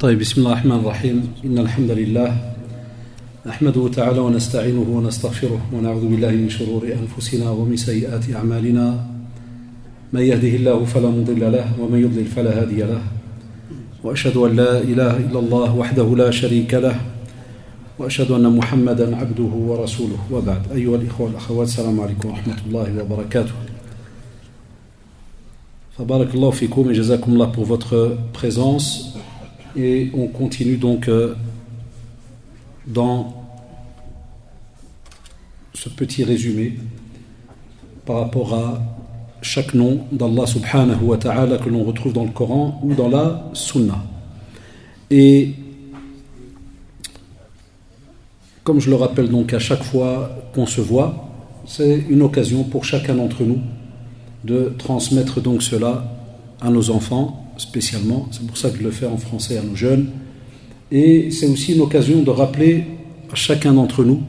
طيب بسم الله الرحمن الرحيم إن الحمد لله نحمده تعالى ونستعينه ونستغفره ونعوذ بالله من شرور أنفسنا ومن سيئات أعمالنا من يهده الله فلا مضل له ومن يضلل فلا هادي له وأشهد أن لا إله إلا الله وحده لا شريك له وأشهد أن محمدا عبده ورسوله وبعد أيها الإخوة والأخوات السلام عليكم ورحمة الله وبركاته. Fabarakallahu fikoum et jazakumullah pour votre présence. Et on continue donc dans ce petit résumé par rapport à chaque nom d'Allah subhanahu wa ta'ala que l'on retrouve dans le Coran ou dans la Sunna. Et comme je le rappelle donc à chaque fois qu'on se voit, c'est une occasion pour chacun d'entre nous de transmettre donc cela à nos enfants spécialement, c'est pour ça que je le fais en français à nos jeunes, et c'est aussi une occasion de rappeler à chacun d'entre nous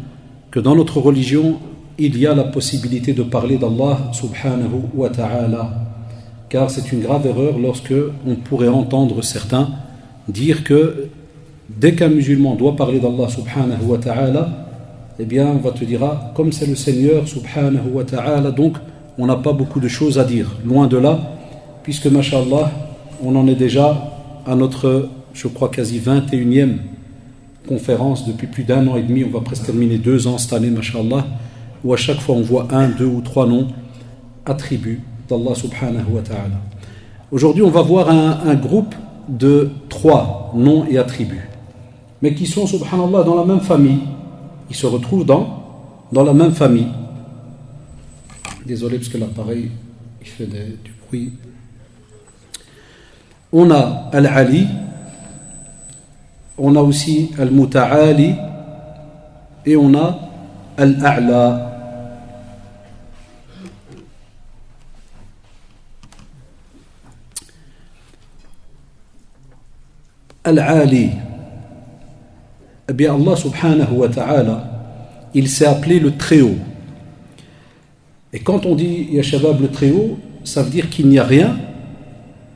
que dans notre religion il y a la possibilité de parler d'Allah subhanahu wa ta'ala, car c'est une grave erreur lorsque on pourrait entendre certains dire que dès qu'un musulman doit parler d'Allah subhanahu wa ta'ala, eh bien on va te dire comme c'est le Seigneur subhanahu wa ta'ala, donc on n'a pas beaucoup de choses à dire, loin de là, puisque masha'Allah, on en est déjà à notre, je crois, quasi 21e conférence depuis plus d'un an et demi, on va presque terminer 2 ans cette année, masha'Allah, où à chaque fois on voit 1, 2 ou 3 noms, attributs d'Allah subhanahu wa ta'ala. Aujourd'hui, on va voir un groupe de 3 noms et attributs, mais qui sont, subhanallah, dans la même famille. Ils se retrouvent dans la même famille. Désolé parce que l'appareil il fait du bruit. On a Al-Ali, on a aussi Al-Muta'ali et on a Al-A'la. Al-Ali, eh bien Allah subhanahu wa ta'ala, il s'est appelé le Très-Haut. Et quand on dit Ya Shabab le Très-Haut, ça veut dire qu'il n'y a rien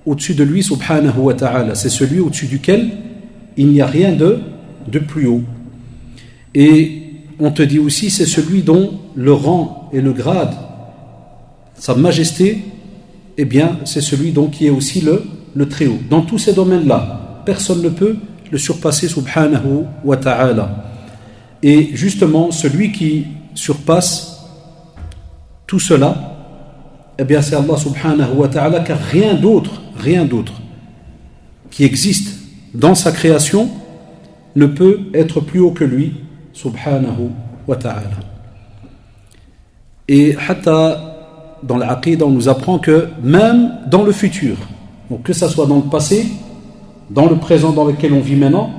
au-dessus de lui subhanahu wa ta'ala. C'est celui au-dessus duquel il n'y a rien de plus haut. Et on te dit aussi c'est celui dont le rang et le grade, sa majesté, eh bien c'est celui donc qui est aussi le Très-Haut. Dans tous ces domaines-là, personne ne peut le surpasser subhanahu wa ta'ala. Et justement, celui qui surpasse tout cela, eh bien c'est Allah subhanahu wa ta'ala, car rien d'autre qui existe dans sa création ne peut être plus haut que lui subhanahu wa ta'ala. Et hatta dans l'aqida on nous apprend que même dans le futur, donc que ça soit dans le passé, dans le présent dans lequel on vit maintenant,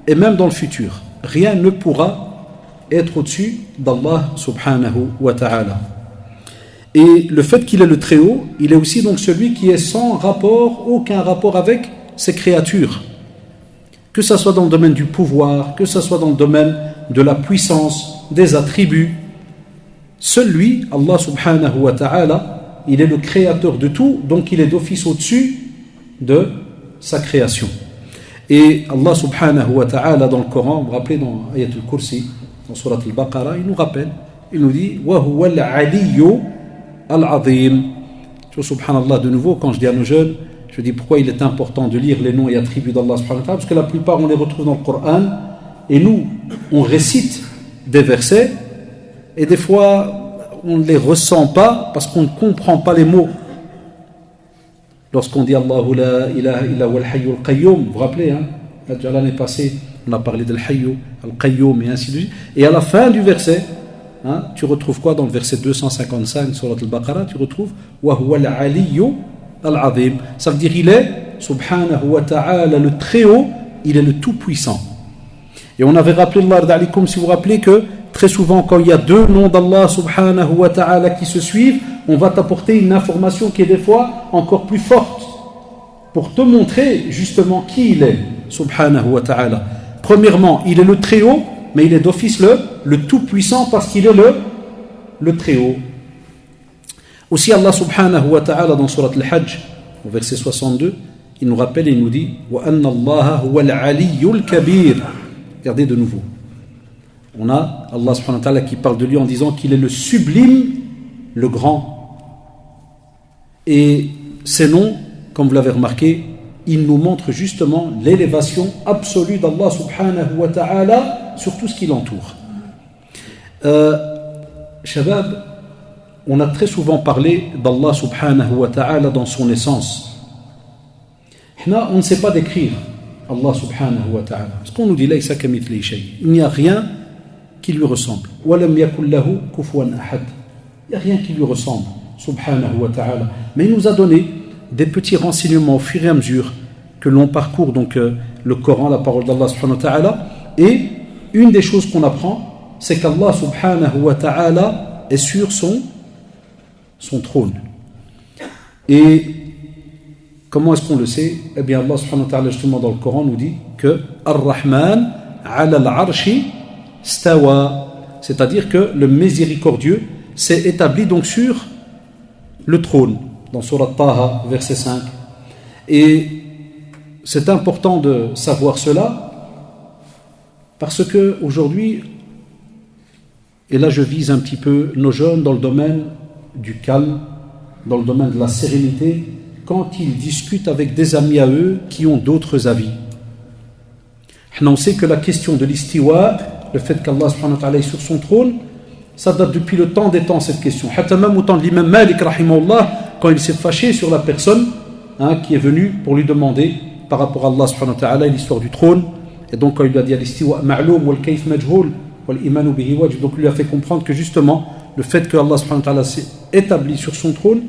et même dans le futur, rien ne pourra être au-dessus d'Allah subhanahu wa ta'ala. Et le fait qu'il est le Très-Haut, il est aussi donc celui qui est sans rapport, aucun rapport avec ses créatures. Que ce soit dans le domaine du pouvoir, que ce soit dans le domaine de la puissance, des attributs. Seul lui, Allah subhanahu wa ta'ala, il est le créateur de tout, donc il est d'office au-dessus de sa création. Et Allah subhanahu wa ta'ala dans le Coran, vous vous rappelez dans Ayat al-Kursi, dans Surat al-Baqarah, il nous rappelle, il nous dit « Wa huwa al-aliyyu Al-Azim ». Subhanallah, de nouveau, quand je dis à nos jeunes, je dis pourquoi il est important de lire les noms et attributs d'Allah subhanahu wa ta'ala, parce que la plupart on les retrouve dans le Coran, et nous, on récite des versets, et des fois, on ne les ressent pas, parce qu'on ne comprend pas les mots. Lorsqu'on dit Allahu la ilaha illa wal hayyu al-qayyum, vous vous rappelez, l'année passée, on a parlé de al-hayyu al-qayyum, et ainsi de suite, et à la fin du verset, tu retrouves quoi dans le verset 255 sur al-Baqarah? Tu retrouves wa huwa al-aliyyu al-azim. Ça veut dire il est subhanahu wa ta'ala le Très-Haut, il est le tout-puissant. Et on avait rappelé comme si vous vous rappelez que très souvent quand il y a 2 noms d'Allah subhanahu wa ta'ala qui se suivent, on va t'apporter une information qui est des fois encore plus forte pour te montrer justement qui il est subhanahu wa ta'ala. Premièrement, il est le Très-Haut, mais il est d'office le tout-puissant parce qu'il est le Très-Haut. Aussi Allah subhanahu wa ta'ala dans Surat al-Hajj, au verset 62, il nous rappelle et il nous dit وَأَنَّ اللَّهَ هُوَ الْعَلِيُّ الْكَبِيرُ. Regardez de nouveau. On a Allah subhanahu wa ta'ala qui parle de lui en disant qu'il est le sublime, le grand. Et ces noms, comme vous l'avez remarqué, ils nous montrent justement l'élévation absolue d'Allah subhanahu wa ta'ala sur tout ce qui l'entoure. Shabab, on a très souvent parlé d'Allah subhanahu wa ta'ala dans son essence. On ne sait pas décrire Allah subhanahu wa ta'ala. Parce qu'on nous dit laysa kamithlihi shay. Il n'y a rien qui lui ressemble. Walam yakul lahu kufuwan ahad. Il n'y a rien qui lui ressemble, subhanahu wa ta'ala. Mais il nous a donné des petits renseignements au fur et à mesure que l'on parcourt donc le Coran, la parole d'Allah subhanahu wa ta'ala. Et une des choses qu'on apprend, c'est qu'Allah subhanahu wa ta'ala est sur son trône. Et comment est-ce qu'on le sait? Eh bien, Allah subhanahu wa ta'ala, justement, dans le Coran, nous dit que Ar-Rahman ala al-arshi stawa. C'est-à-dire que le miséricordieux s'est établi donc sur le trône, dans Surat Taha, verset 5. Et c'est important de savoir cela, parce que aujourd'hui, et là je vise un petit peu nos jeunes dans le domaine du calme, dans le domaine de la sérénité, quand ils discutent avec des amis à eux qui ont d'autres avis. On sait que la question de l'istiwa, le fait qu'Allah subhanahu wa ta'ala est sur son trône, ça date depuis le temps des temps, cette question. Même au temps de l'imam Malik rahimahullah, quand il s'est fâché sur la personne qui est venue pour lui demander par rapport à Allah subhanahu wa ta'ala l'histoire du trône, et donc quand il lui a dit l'istiwa ma'loum wal kayf majhoul wal imanu bihi wajib, donc il lui a fait comprendre que justement le fait que Allah subhanahu wa ta'ala s'est établi sur son trône,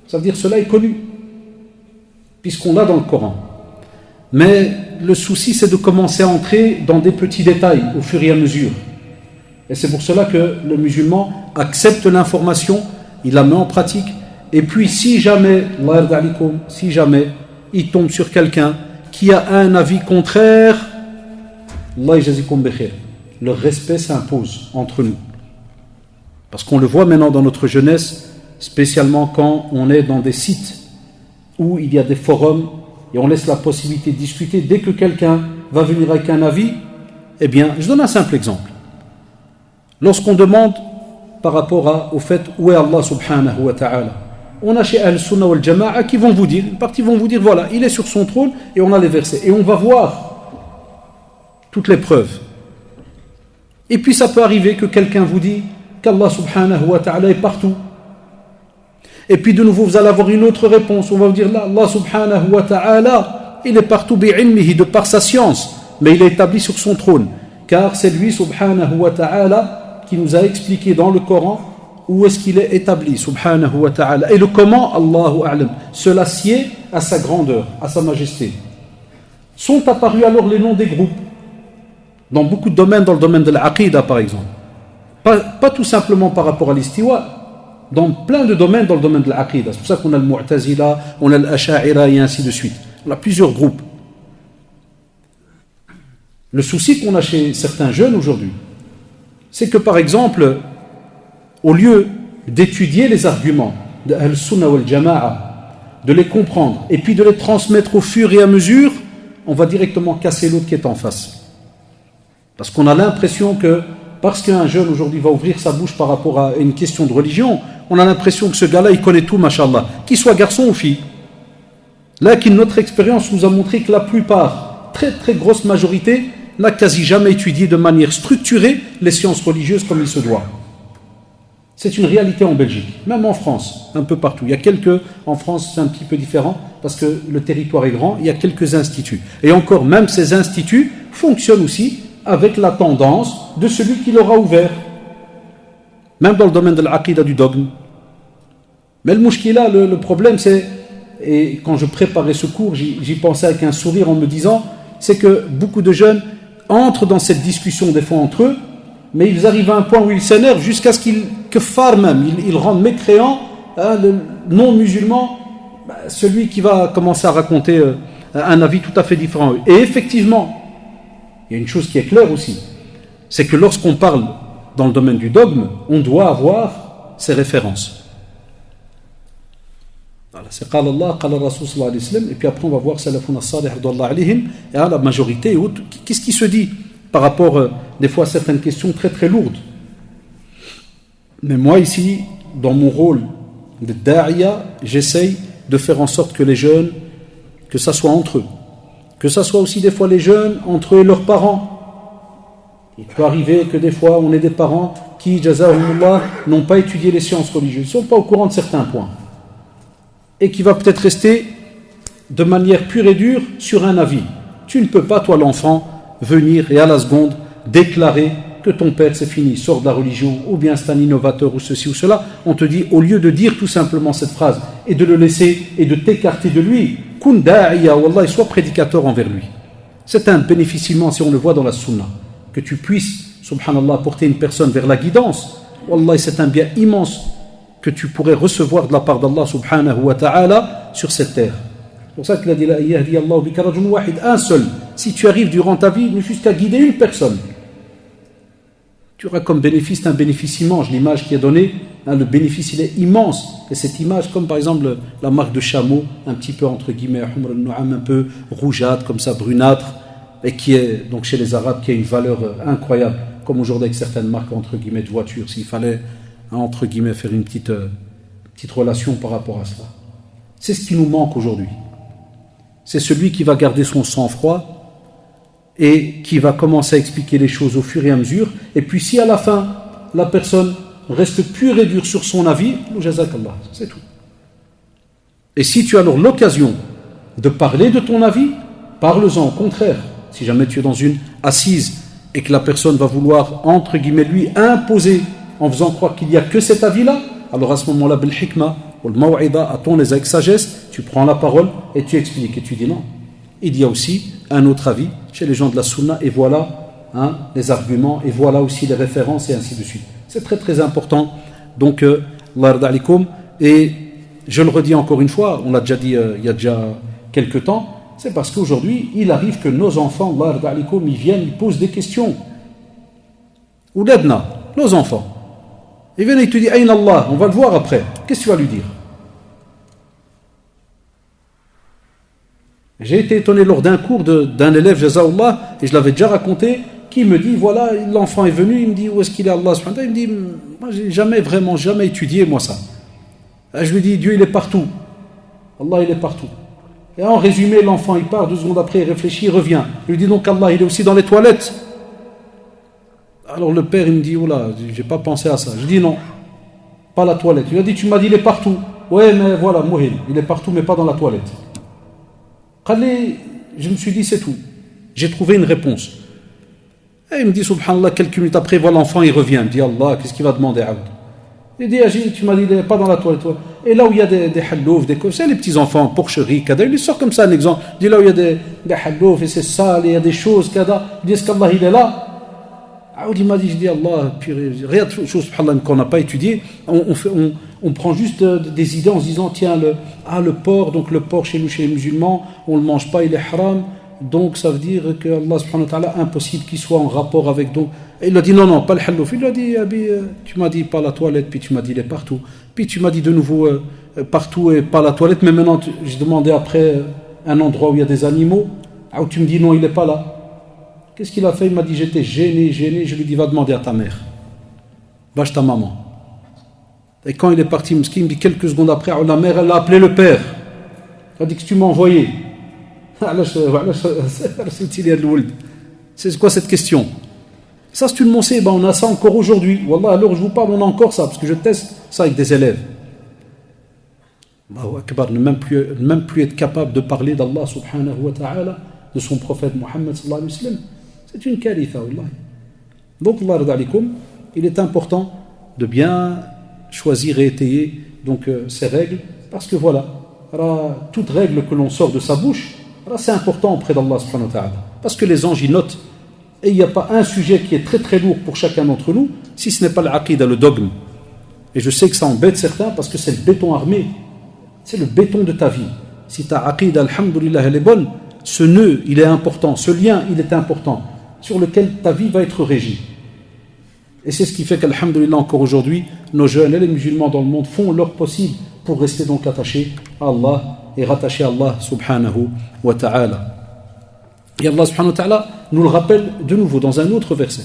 ça veut dire cela est connu, puisqu'on l'a dans le Coran. Mais le souci, c'est de commencer à entrer dans des petits détails au fur et à mesure. Et c'est pour cela que le musulman accepte l'information, il la met en pratique, et puis si jamais il tombe sur quelqu'un qui a un avis contraire, le respect s'impose entre nous. Parce qu'on le voit maintenant dans notre jeunesse, spécialement quand on est dans des sites où il y a des forums et on laisse la possibilité de discuter. Dès que quelqu'un va venir avec un avis, eh bien, je donne un simple exemple. Lorsqu'on demande par rapport au fait où est Allah subhanahu wa ta'ala, on a chez Al-Sunnah wal Jama'a qui vont vous dire, une partie vont vous dire, voilà, il est sur son trône et on a les versets. Et on va voir toutes les preuves. Et puis ça peut arriver que quelqu'un vous dit qu'Allah subhanahu wa ta'ala est partout. Et puis de nouveau vous allez avoir une autre réponse. On va vous dire là, Allah subhanahu wa ta'ala, il est partout bi'ilmihi, de par sa science, mais il est établi sur son trône. Car c'est lui subhanahu wa ta'ala qui nous a expliqué dans le Coran où est-ce qu'il est établi subhanahu wa ta'ala. Et le comment, Allahu a'lam, cela sied à sa grandeur, à sa majesté. Sont apparus alors les noms des groupes dans beaucoup de domaines, dans le domaine de l'aqida par exemple. Pas tout simplement par rapport à l'istiwa, dans plein de domaines dans le domaine de l'aqida. C'est pour ça qu'on a le Mu'tazila, on a l'Asha'ira et ainsi de suite. On a plusieurs groupes. Le souci qu'on a chez certains jeunes aujourd'hui, c'est que par exemple, au lieu d'étudier les arguments de Al-Sunnah wal Jama'a, de les comprendre et puis de les transmettre au fur et à mesure, on va directement casser l'autre qui est en face. Parce qu'on a l'impression que parce qu'un jeune aujourd'hui va ouvrir sa bouche par rapport à une question de religion, on a l'impression que ce gars-là, il connaît tout, mashallah, qu'il soit garçon ou fille. Là, notre expérience nous a montré que la plupart, très très grosse majorité, n'a quasi jamais étudié de manière structurée les sciences religieuses comme il se doit. C'est une réalité en Belgique, même en France, un peu partout. Il y a en France c'est un petit peu différent, parce que le territoire est grand, il y a quelques instituts. Et encore, même ces instituts fonctionnent aussi avec la tendance de celui qui l'aura ouvert. Même dans le domaine de l'aqida, du dogme. Mais le mouchkila, le problème c'est, et quand je préparais ce cours, j'y pensais avec un sourire en me disant, c'est que beaucoup de jeunes entrent dans cette discussion des fois entre eux, mais ils arrivent à un point où ils s'énervent jusqu'à ce que phare même, ils rendent mécréant le non-musulman, celui qui va commencer à raconter un avis tout à fait différent. Et effectivement, il y a une chose qui est claire aussi, c'est que lorsqu'on parle dans le domaine du dogme, on doit avoir ces références. Voilà, c'est Qala Allah, Qala Rasul sallallahu alayhi wa sallam, et puis après on va voir Salafun as-Salih radiyallahu alayhim, et à la majorité, qu'est-ce qui se dit par rapport des fois à certaines questions très très lourdes. Mais moi ici, dans mon rôle de da'iya, j'essaye de faire en sorte que les jeunes, que ça soit entre eux, que ça soit aussi des fois les jeunes entre eux et leurs parents. Il peut arriver que des fois on ait des parents qui, jazahumullah, n'ont pas étudié les sciences religieuses, ils ne sont pas au courant de certains points, et qui va peut-être rester de manière pure et dure sur un avis. Tu ne peux pas, toi l'enfant, venir et à la seconde déclarer que ton père c'est fini, sort de la religion, ou bien c'est un innovateur ou ceci ou cela. On te dit, au lieu de dire tout simplement cette phrase et de le laisser et de t'écarter de lui, kun da'iya, wallah, sois prédicateur envers lui. C'est un bénéfice immense, si on le voit dans la sunna, que tu puisses, subhanallah, porter une personne vers la guidance. Wallah, c'est un bien immense que tu pourrais recevoir de la part d'Allah subhanahu wa ta'ala sur cette terre. C'est pour ça qu'il a dit, un seul. Si tu arrives durant ta vie, ne jusqu'à guider une personne, tu auras comme bénéfice un bénéfice immense. L'image qui est donnée, le bénéfice il est immense. Et cette image, comme par exemple la marque de chameau, un petit peu entre guillemets, un peu rougeâtre, comme ça, brunâtre, et qui est donc chez les Arabes, qui a une valeur incroyable, comme aujourd'hui avec certaines marques entre guillemets de voitures, s'il fallait entre guillemets faire une petite relation par rapport à cela. C'est ce qui nous manque aujourd'hui. C'est celui qui va garder son sang-froid et qui va commencer à expliquer les choses au fur et à mesure. Et puis si à la fin, la personne reste pure et dure sur son avis, jazakallah, c'est tout. Et si tu as alors l'occasion de parler de ton avis, parle-en, au contraire. Si jamais tu es dans une assise et que la personne va vouloir, entre guillemets, lui imposer en faisant croire qu'il n'y a que cet avis-là, alors à ce moment-là, bil hikma, ou le maw'ida, à ton avec sagesse, tu prends la parole et tu expliques et tu dis non. Il y a aussi un autre avis chez les gens de la sunna, et voilà les arguments, et voilà aussi les références, et ainsi de suite. C'est très très important. Donc, Allah yarda alikoum, et je le redis encore une fois, on l'a déjà dit il y a déjà quelques temps, c'est parce qu'aujourd'hui, il arrive que nos enfants, Allah yarda alikoum, ils viennent, ils posent des questions. Ouladna, nos enfants. Ils viennent et ils te disent, Aïn Allah, on va le voir après. Qu'est-ce que tu vas lui dire? J'ai été étonné lors d'un cours d'un élève, Jazaoullah, et je l'avais déjà raconté, qui me dit, voilà, l'enfant est venu, il me dit, où est-ce qu'il est Allah subhanahu wa ta'ala? Il me dit, moi j'ai jamais étudié moi ça. Je lui dis, Dieu il est partout. Allah il est partout. Et en résumé, l'enfant il part, 2 secondes après il réfléchit, il revient. Je lui dis donc, Allah il est aussi dans les toilettes. Alors le père il me dit, oula, j'ai pas pensé à ça. Je dis non, pas la toilette. Il a dit, tu m'as dit il est partout. Ouais mais voilà, Mouhil, il est partout mais pas dans la toilette. Je me suis dit c'est tout. J'ai trouvé une réponse. Et il me dit subhanallah, quelques minutes après, voilà l'enfant il revient. Il me dit Allah, qu'est-ce qu'il va demander à Abd? Il dit tu m'as dit il n'est pas dans la toilette. Et là où il y a des halloufs, des c'est les petits enfants, porcheries, kada. Il sort comme ça un exemple. Il dit là où il y a des halloufs et c'est sale, et il y a des choses, kada. Il dit est-ce qu'Allah il est là? Il m'a dit, je dis Allah, rien de choses qu'on n'a pas étudié, on prend juste des idées en se disant, tiens, le porc, donc le porc chez nous, chez les musulmans, on ne le mange pas, il est haram, donc ça veut dire que Allah subhanahu wa ta'ala, impossible qu'il soit en rapport avec. Donc, et il a dit, non, pas le hallouf. Il a dit, tu m'as dit pas la toilette, puis tu m'as dit il est partout, puis tu m'as dit de nouveau partout et pas la toilette, mais maintenant j'ai demandé après un endroit où il y a des animaux, où tu me dis non, il n'est pas là. Qu'est-ce qu'il a fait? Il m'a dit, j'étais gêné. Je lui ai dit, va demander à ta mère. Va chez ta maman. Et quand il est parti, il me dit quelques secondes après, la mère, elle a appelé le père. Elle a dit, que tu m'as envoyé. C'est quoi cette question? Ça, c'est une monsée, on a ça encore aujourd'hui. Wallah, à l'heure où je vous parle, on a encore ça, parce que je teste ça avec des élèves. Ne même plus être capable de parler d'Allah subhanahu wa ta'ala, de son prophète Mohammed sallallahu alayhi wa sallam, c'est une qualité. Donc, il est important de bien choisir et étayer donc ces règles, parce que voilà, toute règle que l'on sort de sa bouche, c'est important auprès d'Allah subhanahu wa ta'ala, parce que les anges y notent, et il n'y a pas un sujet qui est très très lourd pour chacun d'entre nous, si ce n'est pas l'aqidah, le dogme. Et je sais que ça embête certains, parce que c'est le béton armé, c'est le béton de ta vie. Si ta aqidah, alhamdulillah, elle est bonne, ce nœud, il est important, ce lien, il est important, sur lequel ta vie va être régie. Et c'est ce qui fait qu'alhamdulillah, encore aujourd'hui, nos jeunes et les musulmans dans le monde font leur possible pour rester donc attaché à Allah et rattaché à Allah subhanahu wa ta'ala. Et Allah subhanahu wa ta'ala nous le rappelle de nouveau dans un autre verset.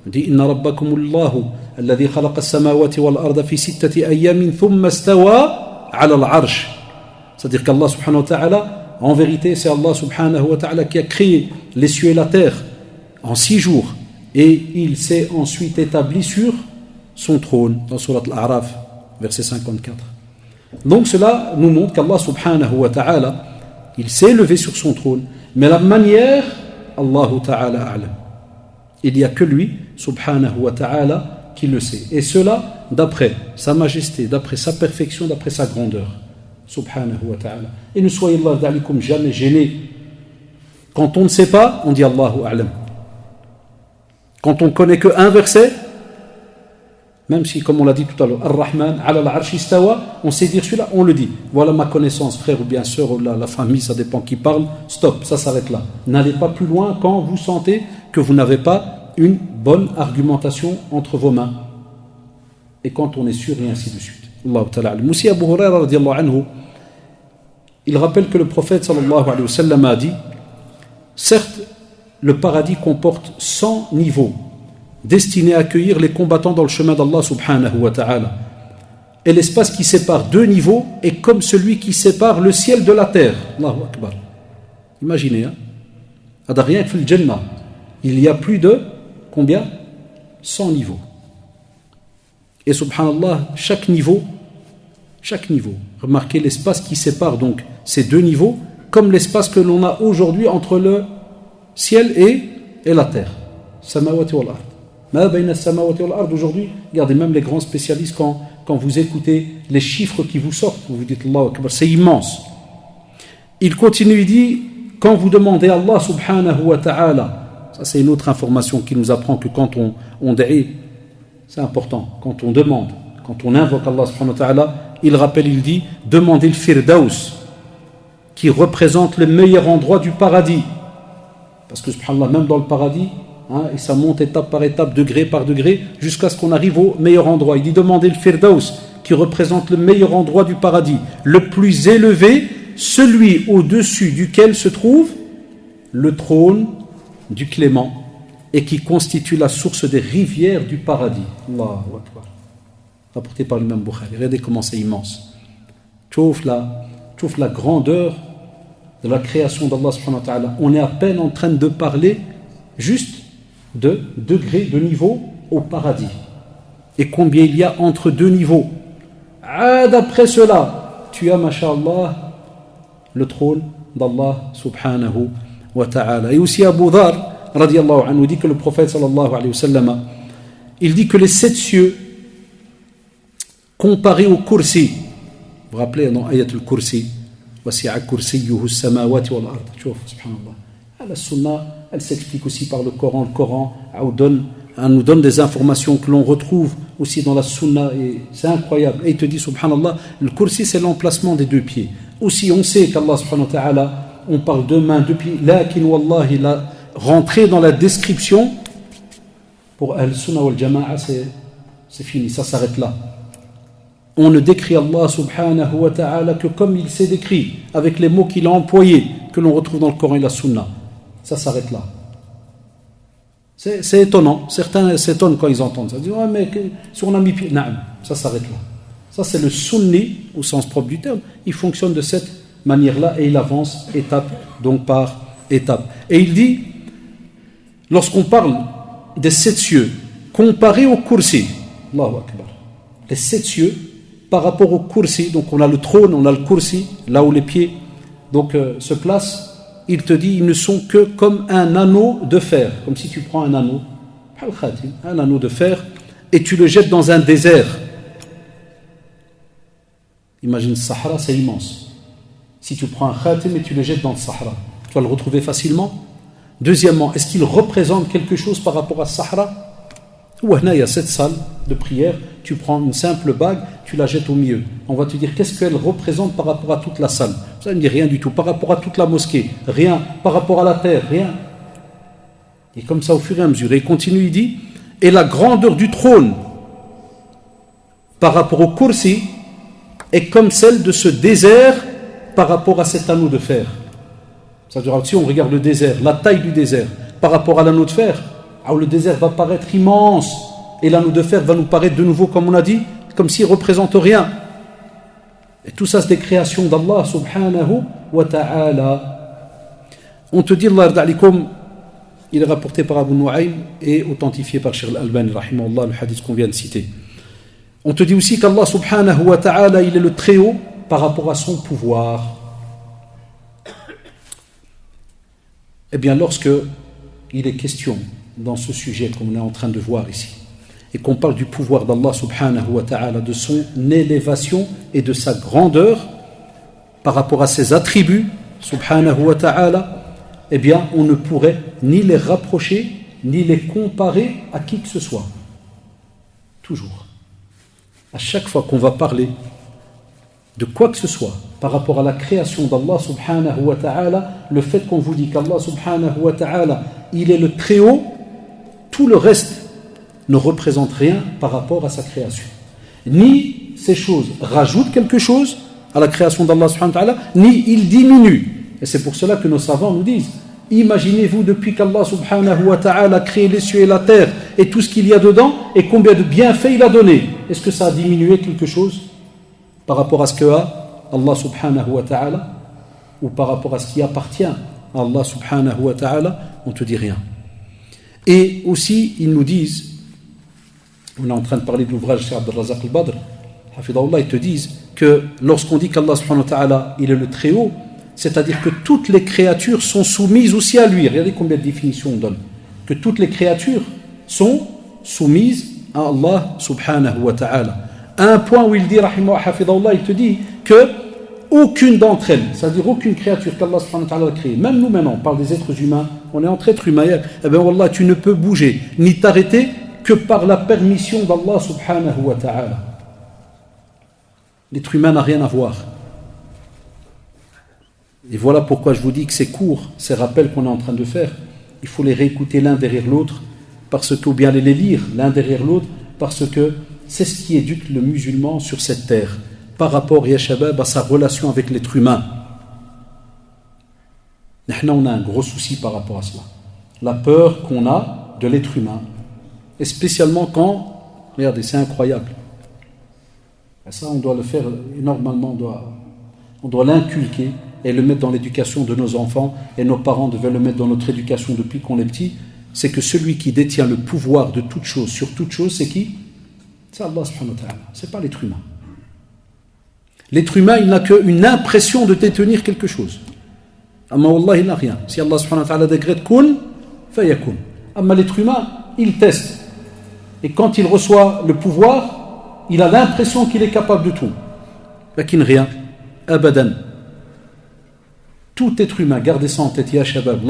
Il dit Inna rabbakumullahu alladhi khalaqa as-samawati wal arda fi sittati ayyamin thumma istawa 'ala al-'arsh. C'est-à-dire qu'Allah subhanahu wa ta'ala, en vérité, c'est Allah subhanahu wa ta'ala qui a créé les cieux et la terre en 6 jours et il s'est ensuite établi sur son trône dans Surat Al-A'raf, verset 54. Donc cela nous montre qu'Allah subhanahu wa ta'ala, il s'est élevé sur son trône, mais la manière, Allahu ta'ala a'lam. Il n'y a que lui, subhanahu wa ta'ala, qui le sait. Et cela d'après sa majesté, d'après sa perfection, d'après sa grandeur. Subhanahu wa ta'ala. Et ne soyez Allah d'alikum jamais gênés. Quand on ne sait pas, on dit Allahu a'lam. Quand on connaît qu'un verset, même si, comme on l'a dit tout à l'heure, Ar-Rahman, ala al-arsh istawa, on sait dire celui-là, on le dit. Voilà ma connaissance, frère ou bien sœur, ou la famille, ça dépend qui parle. Stop, ça s'arrête là. N'allez pas plus loin quand vous sentez que vous n'avez pas une bonne argumentation entre vos mains. Et quand on est sûr, et ainsi de suite. Allah ta'ala. Moussi Abu Huraira radiallahu anhu, il rappelle que le prophète sallallahu alayhi wa sallam a dit, certes, le paradis comporte 100 niveaux destinés à accueillir les combattants dans le chemin d'Allah subhanahu wa ta'ala. Et l'espace qui sépare 2 niveaux est comme celui qui sépare le ciel de la terre. Allahu Akbar. Imaginez, hein? Rien que le Jannah, il y a plus de combien? 100 niveaux. Et subhanallah, chaque niveau, remarquez l'espace qui sépare donc ces 2 niveaux, comme l'espace que l'on a aujourd'hui entre le ciel et la terre. Samawati wal ard. Ma bayna samawati wal ard. Aujourd'hui, regardez même les grands spécialistes, quand vous écoutez les chiffres qui vous sortent, vous vous dites Allahu Akbar, c'est immense. Il continue, il dit, quand vous demandez à Allah subhanahu wa ta'ala, ça c'est une autre information qui nous apprend que quand on da'i, c'est important, quand on demande, quand on invoque Allah subhanahu wa ta'ala, il rappelle, il dit, demandez le Firdaus, qui représente le meilleur endroit du paradis. Parce que subhanallah, même dans le paradis, hein, et ça monte étape par étape, degré par degré, jusqu'à ce qu'on arrive au meilleur endroit. Il dit demandez le Firdaus, qui représente le meilleur endroit du paradis, le plus élevé, celui au-dessus duquel se trouve le trône du Clément, et qui constitue la source des rivières du paradis. Allahu Akbar. Rapporté par l'imam Bukhari. Regardez comment c'est immense. Chouf la grandeur de la création d'Allah subhanahu wa ta'ala. On est à peine en train de parler juste de degrés, de niveaux au paradis. Et combien il y a entre 2 niveaux. D'après cela, tu as, masha'Allah, le trône d'Allah subhanahu wa ta'ala. Et aussi Abu Dhar radiallahu anhu dit que le prophète sallallahu alayhi wa sallam, il dit que les 7 cieux comparés au kursi, vous vous rappelez dans ayat al-kursi, wasi'a kursiyuhu as-samawati wal ard. Chouf, subhanallah. La sunna, elle s'explique aussi par le Coran. Le Coran nous donne des informations que l'on retrouve aussi dans la sunna, et c'est incroyable. Et il te dit, subhanallah, le kursi c'est l'emplacement des 2 pieds. Aussi on sait qu'Allah subhanahu wa ta'ala, on parle de mains, 2 pieds, lakin wallah, il a rentré dans la description. Pour al-sunnah wal jama'a, c'est fini, ça s'arrête là. On ne décrit Allah subhanahu wa ta'ala que comme il s'est décrit, avec les mots qu'il a employés, que l'on retrouve dans le Coran et la sunna. Ça s'arrête là. C'est étonnant. Certains s'étonnent quand ils entendent ça. Ils disent, ouais, mais si on a mis pied, naam, ça s'arrête là. Ça, c'est le sunni, au sens propre du terme. Il fonctionne de cette manière-là et il avance étape donc par étape. Et il dit, lorsqu'on parle des 7 cieux, comparés au kursi, Allahu Akbar, les 7 cieux, par rapport au kursi, donc on a le trône, on a le kursi, là où les pieds donc, se placent, il te dit, ils ne sont que comme un anneau de fer, comme si tu prends un anneau, un anneau de fer, et tu le jettes dans un désert. Imagine, le Sahara, c'est immense. Si tu prends un khatim et tu le jettes dans le Sahara, tu vas le retrouver facilement. Deuxièmement, est-ce qu'il représente quelque chose par rapport à Sahara? Ou il y a cette salle de prière, tu prends une simple bague, tu la jettes au milieu. On va te dire qu'est-ce qu'elle représente par rapport à toute la salle. Ça ne dit rien du tout. Par rapport à toute la mosquée, rien. Par rapport à la terre, rien. Et comme ça au fur et à mesure. Et il continue, il dit, et la grandeur du trône par rapport au kursi, est comme celle de ce désert par rapport à cet anneau de fer. C'est-à-dire, si on regarde le désert, la taille du désert par rapport à l'anneau de fer, alors le désert va paraître immense et l'anneau de fer va nous paraître de nouveau, comme on a dit, comme s'il ne représente rien. Et tout ça, c'est des créations d'Allah subhanahu wa ta'ala. On te dit, Allah d'alikum, il est rapporté par Abu Nu'aym et authentifié par Cheikh Al-Albani, rahimahullah, le hadith qu'on vient de citer. On te dit aussi qu'Allah subhanahu wa ta'ala, il est le très haut par rapport à son pouvoir. Eh bien, lorsque il est question dans ce sujet qu'on est en train de voir ici, et qu'on parle du pouvoir d'Allah subhanahu wa ta'ala, de son élévation et de sa grandeur par rapport à ses attributs subhanahu wa ta'ala, eh bien, on ne pourrait ni les rapprocher, ni les comparer à qui que ce soit. Toujours. À chaque fois qu'on va parler de quoi que ce soit par rapport à la création d'Allah subhanahu wa ta'ala, le fait qu'on vous dit qu'Allah subhanahu wa ta'ala, il est le très haut, tout le reste ne représente rien par rapport à sa création. Ni ces choses rajoutent quelque chose à la création d'Allah subhanahu wa ta'ala, ni il diminue. Et c'est pour cela que nos savants nous disent, imaginez-vous depuis qu'Allah subhanahu wa ta'ala a créé les cieux et la terre et tout ce qu'il y a dedans et combien de bienfaits il a donné. Est-ce que ça a diminué quelque chose par rapport à ce que a Allah subhanahu wa ta'ala ou par rapport à ce qui appartient à Allah subhanahu wa ta'ala? On ne te dit rien. Et aussi, ils nous disent, on est en train de parler de l'ouvrage de Cheikh Abdel Razak al-Badr, hafidahullah, ils te disent que lorsqu'on dit qu'Allah subhanahu wa ta'ala, il est le très haut, c'est-à-dire que toutes les créatures sont soumises aussi à lui. Regardez combien de définitions on donne. Que toutes les créatures sont soumises à Allah subhanahu wa ta'ala. À un point où il dit, hafidahullah, il te dit que aucune d'entre elles, c'est-à-dire aucune créature qu'Allah subhanahu wa ta'ala a créée, même nous maintenant, on parle des êtres humains, on est entre êtres humains, eh bien wallah, tu ne peux bouger, ni t'arrêter que par la permission d'Allah subhanahu wa ta'ala. L'être humain n'a rien à voir. Et voilà pourquoi je vous dis que ces cours, ces rappels qu'on est en train de faire, il faut les réécouter l'un derrière l'autre, parce que, ou bien les lire l'un derrière l'autre, parce que c'est ce qui éduque le musulman sur cette terre, par rapport, ya shabab, à sa relation avec l'être humain. On a un gros souci par rapport à cela. La peur qu'on a de l'être humain. Et spécialement quand, regardez, c'est incroyable. Et ça, on doit le faire, et normalement, on doit l'inculquer et le mettre dans l'éducation de nos enfants, et nos parents devaient le mettre dans notre éducation depuis qu'on est petit. C'est que celui qui détient le pouvoir de toute chose, sur toute chose, c'est qui? C'est Allah subhanahu wa ta'ala, c'est pas l'être humain. L'être humain, il n'a qu'une impression de détenir quelque chose. Amma wallah, il n'a rien. Si Allah subhanahu wa ta'ala décrète kun, fayakun. Amma l'être humain, il teste. Et quand il reçoit le pouvoir, il a l'impression qu'il est capable de tout. Lakin rien. Abadan. Tout être humain, gardez ça en tête, ya shabab,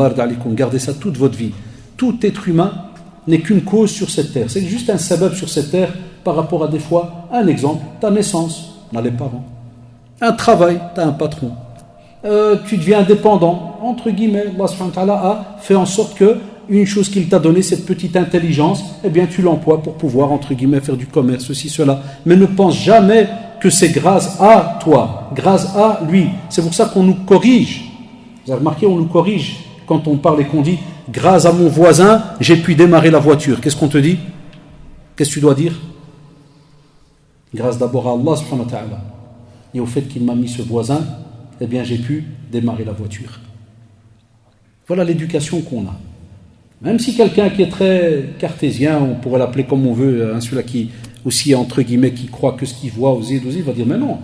gardez ça toute votre vie. Tout être humain n'est qu'une cause sur cette terre. C'est juste un sabab sur cette terre par rapport à des fois, un exemple, ta naissance, on a les parents. Un travail, tu as un patron. Tu deviens indépendant, entre guillemets, Allah subhanahu wa ta'ala a fait en sorte que une chose qu'il t'a donnée, cette petite intelligence, eh bien tu l'emploies pour pouvoir, entre guillemets, faire du commerce, ceci, cela. Mais ne pense jamais que c'est grâce à toi, grâce à lui. C'est pour ça qu'on nous corrige. Vous avez remarqué, on nous corrige quand on parle et qu'on dit « grâce à mon voisin, j'ai pu démarrer la voiture ». Qu'est-ce qu'on te dit? Qu'est-ce que tu dois dire? Grâce d'abord à Allah subhanahu wa ta'ala et au fait qu'il m'a mis ce voisin, eh bien j'ai pu démarrer la voiture. Voilà l'éducation qu'on a. Même si quelqu'un qui est très cartésien, on pourrait l'appeler comme on veut, hein, celui-là qui aussi entre guillemets qui croit que ce qu'il voit aux yeux, il va dire mais non.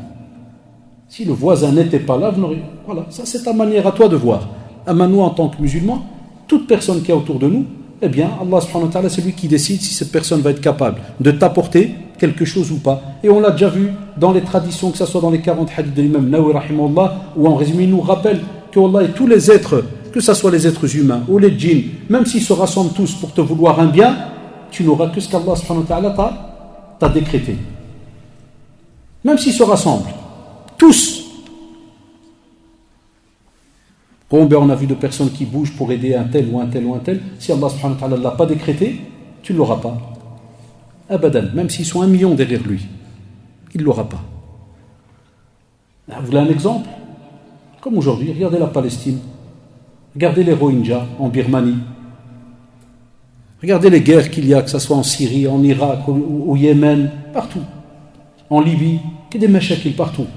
Si le voisin n'était pas là, voilà, ça c'est ta manière à toi de voir. À nous en tant que musulmans, toute personne qui est autour de nous, eh bien Allah subhanahu wa ta'ala c'est lui qui décide si cette personne va être capable de t'apporter quelque chose ou pas. Et on l'a déjà vu dans les traditions, que ce soit dans les 40 hadiths de l'imam Nawawi rahimahullah, où en résumé il nous rappelle que Allah et tous les êtres, que ce soit les êtres humains ou les djinns, même s'ils se rassemblent tous pour te vouloir un bien, tu n'auras que ce qu'Allah subhanahu wa ta'ala t'a décrété. Même s'ils se rassemblent, tous. Combien on a vu de personnes qui bougent pour aider un tel ou un tel ou un tel, si Allah subhanahu wa ta'ala ne l'a pas décrété, tu ne l'auras pas. Abadan, même s'ils sont 1 million derrière lui, il ne l'aura pas. Vous voulez un exemple? Comme aujourd'hui, regardez la Palestine, regardez les Rohingyas en Birmanie, regardez les guerres qu'il y a, que ce soit en Syrie, en Irak, au Yémen, partout, en Libye, il y a des mashakil partout.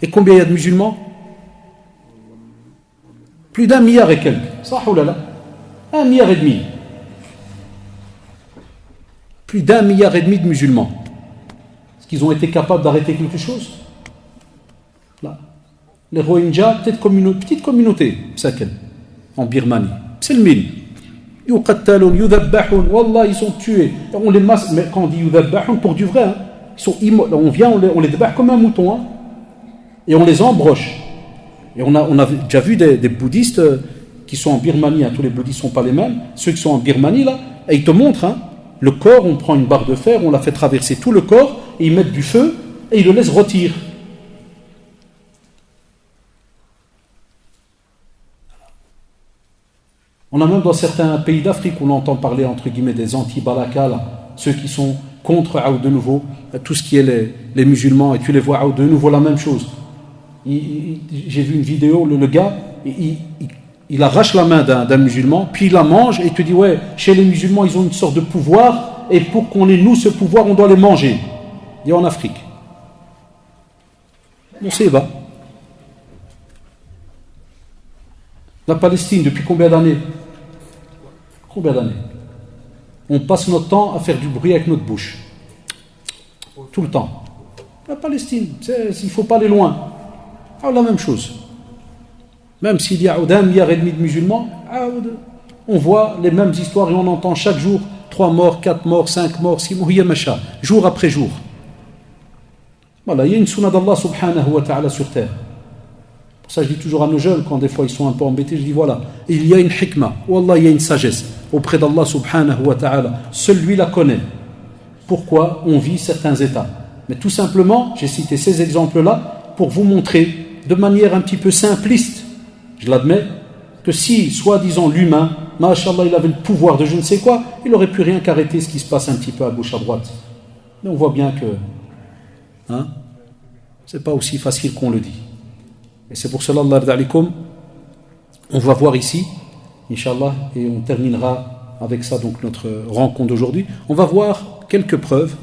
Et combien il y a de musulmans? Plus d'1 milliard et quelques. Ça, oh là là, 1,5 milliard. Plus d'1,5 milliard de musulmans. Est-ce qu'ils ont été capables d'arrêter quelque chose? Là. Les Rohingyas, petite communauté, en Birmanie. C'est le mine. Wallah, ils sont tués. On les masse, mais quand on dit yudabbahun, pour du vrai, hein, ils sont on vient, on les débarque comme un mouton, hein, et on les embroche. Et on a déjà vu des bouddhistes qui sont en Birmanie, hein, tous les bouddhistes ne sont pas les mêmes, ceux qui sont en Birmanie, là, et ils te montrent, hein, le corps, on prend une barre de fer, on la fait traverser tout le corps, et ils mettent du feu, et ils le laissent rôtir. On a même dans certains pays d'Afrique, on entend parler entre guillemets des anti-balaka, ceux qui sont contre de nouveau, tout ce qui est les musulmans, et tu les vois de nouveau la même chose. J'ai vu une vidéo, le gars, il arrache la main d'un musulman, puis il la mange, et il te dit, ouais, chez les musulmans, ils ont une sorte de pouvoir, et pour qu'on ait nous ce pouvoir, on doit les manger. Et en Afrique. On sait, va. La Palestine, depuis combien d'années? Combien d'années? On passe notre temps à faire du bruit avec notre bouche. Tout le temps. La Palestine, il ne faut pas aller loin. Ah, la même chose. Même s'il y a 1,5 milliard de musulmans, on voit les mêmes histoires et on entend chaque jour 3 morts, 4 morts, 5 morts, 6 morts, jour après jour. Voilà, il y a une sunna d'Allah subhanahu wa ta'ala sur terre. Pour ça, je dis toujours à nos jeunes, quand des fois ils sont un peu embêtés, je dis voilà, il y a une hikmah, Wallah, il y a une sagesse auprès d'Allah subhanahu wa ta'ala. Seul lui la connaît. Pourquoi on vit certains états. Mais tout simplement, j'ai cité ces exemples-là pour vous montrer de manière un petit peu simpliste, je l'admets, que si, soi-disant, l'humain, masha'Allah, il avait le pouvoir de je ne sais quoi, il n'aurait pu rien qu'arrêter ce qui se passe un petit peu à gauche, à droite. Mais on voit bien que c'est pas aussi facile qu'on le dit. Et c'est pour cela, Allah d'alikum, on va voir ici, Inch'Allah, et on terminera avec ça donc notre rencontre d'aujourd'hui. On va voir quelques preuves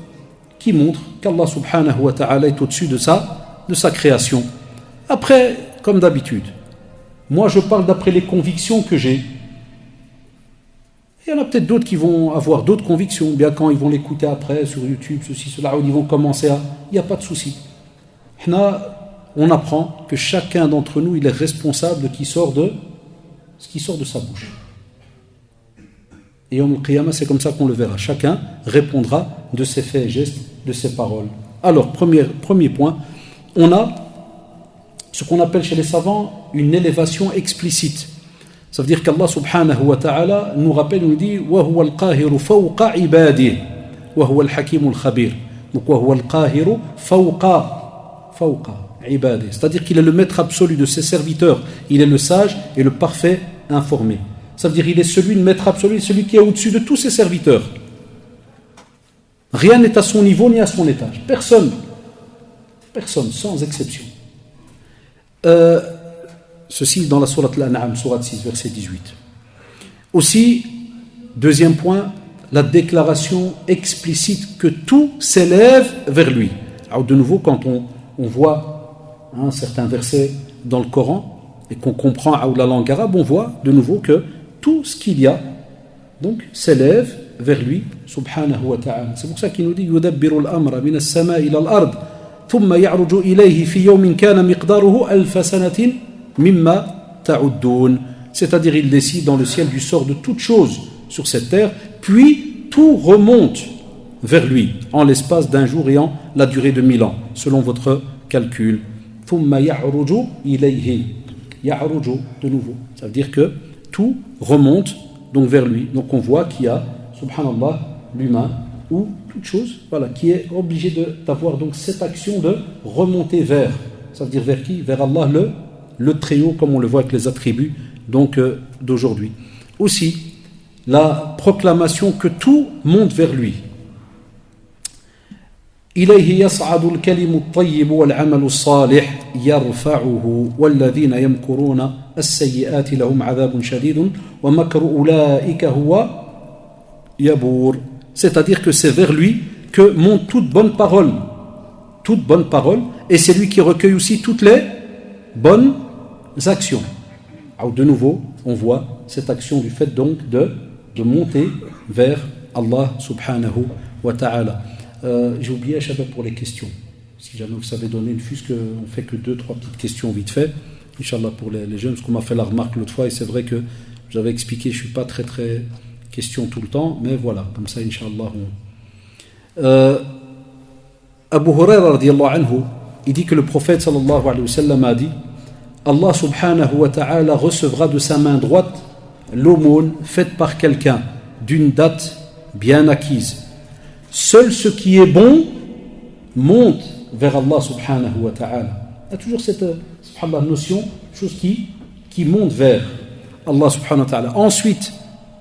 qui montrent qu'Allah subhanahu wa ta'ala est au-dessus de sa création. Après, comme d'habitude, moi je parle d'après les convictions que j'ai. Il y en a peut-être d'autres qui vont avoir d'autres convictions, bien quand ils vont l'écouter après sur YouTube, ceci, cela, ou ils vont commencer à... Il n'y a pas de souci. On apprend que chacun d'entre nous, il est responsable de ce qui sort de sa bouche. Et Yawm al-Qiyamah, c'est comme ça qu'on le verra. Chacun répondra de ses faits et gestes, de ses paroles. Alors, premier point, on a ce qu'on appelle chez les savants une élévation explicite. Ça veut dire qu'Allah subhanahu wa ta'ala nous rappelle, nous dit « Wa huwa al-qahiru fawqa ibadihi, wa huwa al-hakimu al-khabir » Donc « Wa huwa al-qahiru fawqa ibadihi » c'est-à-dire qu'il est le maître absolu de ses serviteurs, il est le sage et le parfait informé. Ça veut dire qu'il est celui, le maître absolu, celui qui est au-dessus de tous ses serviteurs. Rien n'est à son niveau ni à son étage. Personne, sans exception. Ceci dans la sourate Al-An'am, sourate 6, verset 18. Aussi, deuxième point, la déclaration explicite que tout s'élève vers lui. Alors de nouveau, quand on voit certains versets dans le Coran et qu'on comprend la langue arabe, on voit de nouveau que tout ce qu'il y a donc s'élève vers lui, subhanahu wa ta'ala. C'est pour ça qu'il nous dit yudabbiru al-amra min as-sama'i ila al-ard thumma ya'ruju ilayhi fi yawmin kana miqdaruhu alf sanatin mimma ta'uddun. C'est-à-dire il décide dans le ciel du sort de toutes choses sur cette terre, puis tout remonte vers lui en l'espace d'un jour et en la durée de 1000 ans, selon votre calcul. Thumma ya'ruju ilayhi. Ya'ruju, de nouveau. Ça veut dire que tout remonte donc vers lui. Donc on voit qu'il y a, subhanallah, l'humain ou toute chose, voilà, qui est obligé d'avoir donc cette action de remonter vers. Ça veut dire vers qui? Vers Allah le Très-Haut, comme on le voit avec les attributs donc d'aujourd'hui. Aussi, la proclamation que tout monte vers lui. إليه يصعد الكلم الطيب والعمل الصالح يرفعه والذين يمكرون السيئات لهم عذاب شديد ومكر أولئك هو يبور. C'est-à-dire que c'est vers lui que monte toute bonne parole, et c'est lui qui recueille aussi toutes les bonnes actions. Alors de nouveau, on voit cette action du fait donc de monter vers Allah subhanahu wa ta'ala. J'ai oublié, Shabab, pour les questions. Si jamais vous savez donner une fuse, qu'on ne fait que 2-3 petites questions vite fait, Inch'Allah, pour les jeunes, parce qu'on m'a fait la remarque l'autre fois, et c'est vrai que j'avais expliqué, je ne suis pas très question tout le temps, mais voilà, comme ça, Inch'Allah. Abu Huraira radiyallahu anhu, il dit que le prophète sallallahu alayhi wa sallam a dit: Allah subhanahu wa ta'ala recevra de sa main droite l'aumône faite par quelqu'un d'une date bien acquise. Seul ce qui est bon monte vers Allah subhanahu wa ta'ala. Il y a toujours cette notion, chose qui monte vers Allah subhanahu wa ta'ala. Ensuite,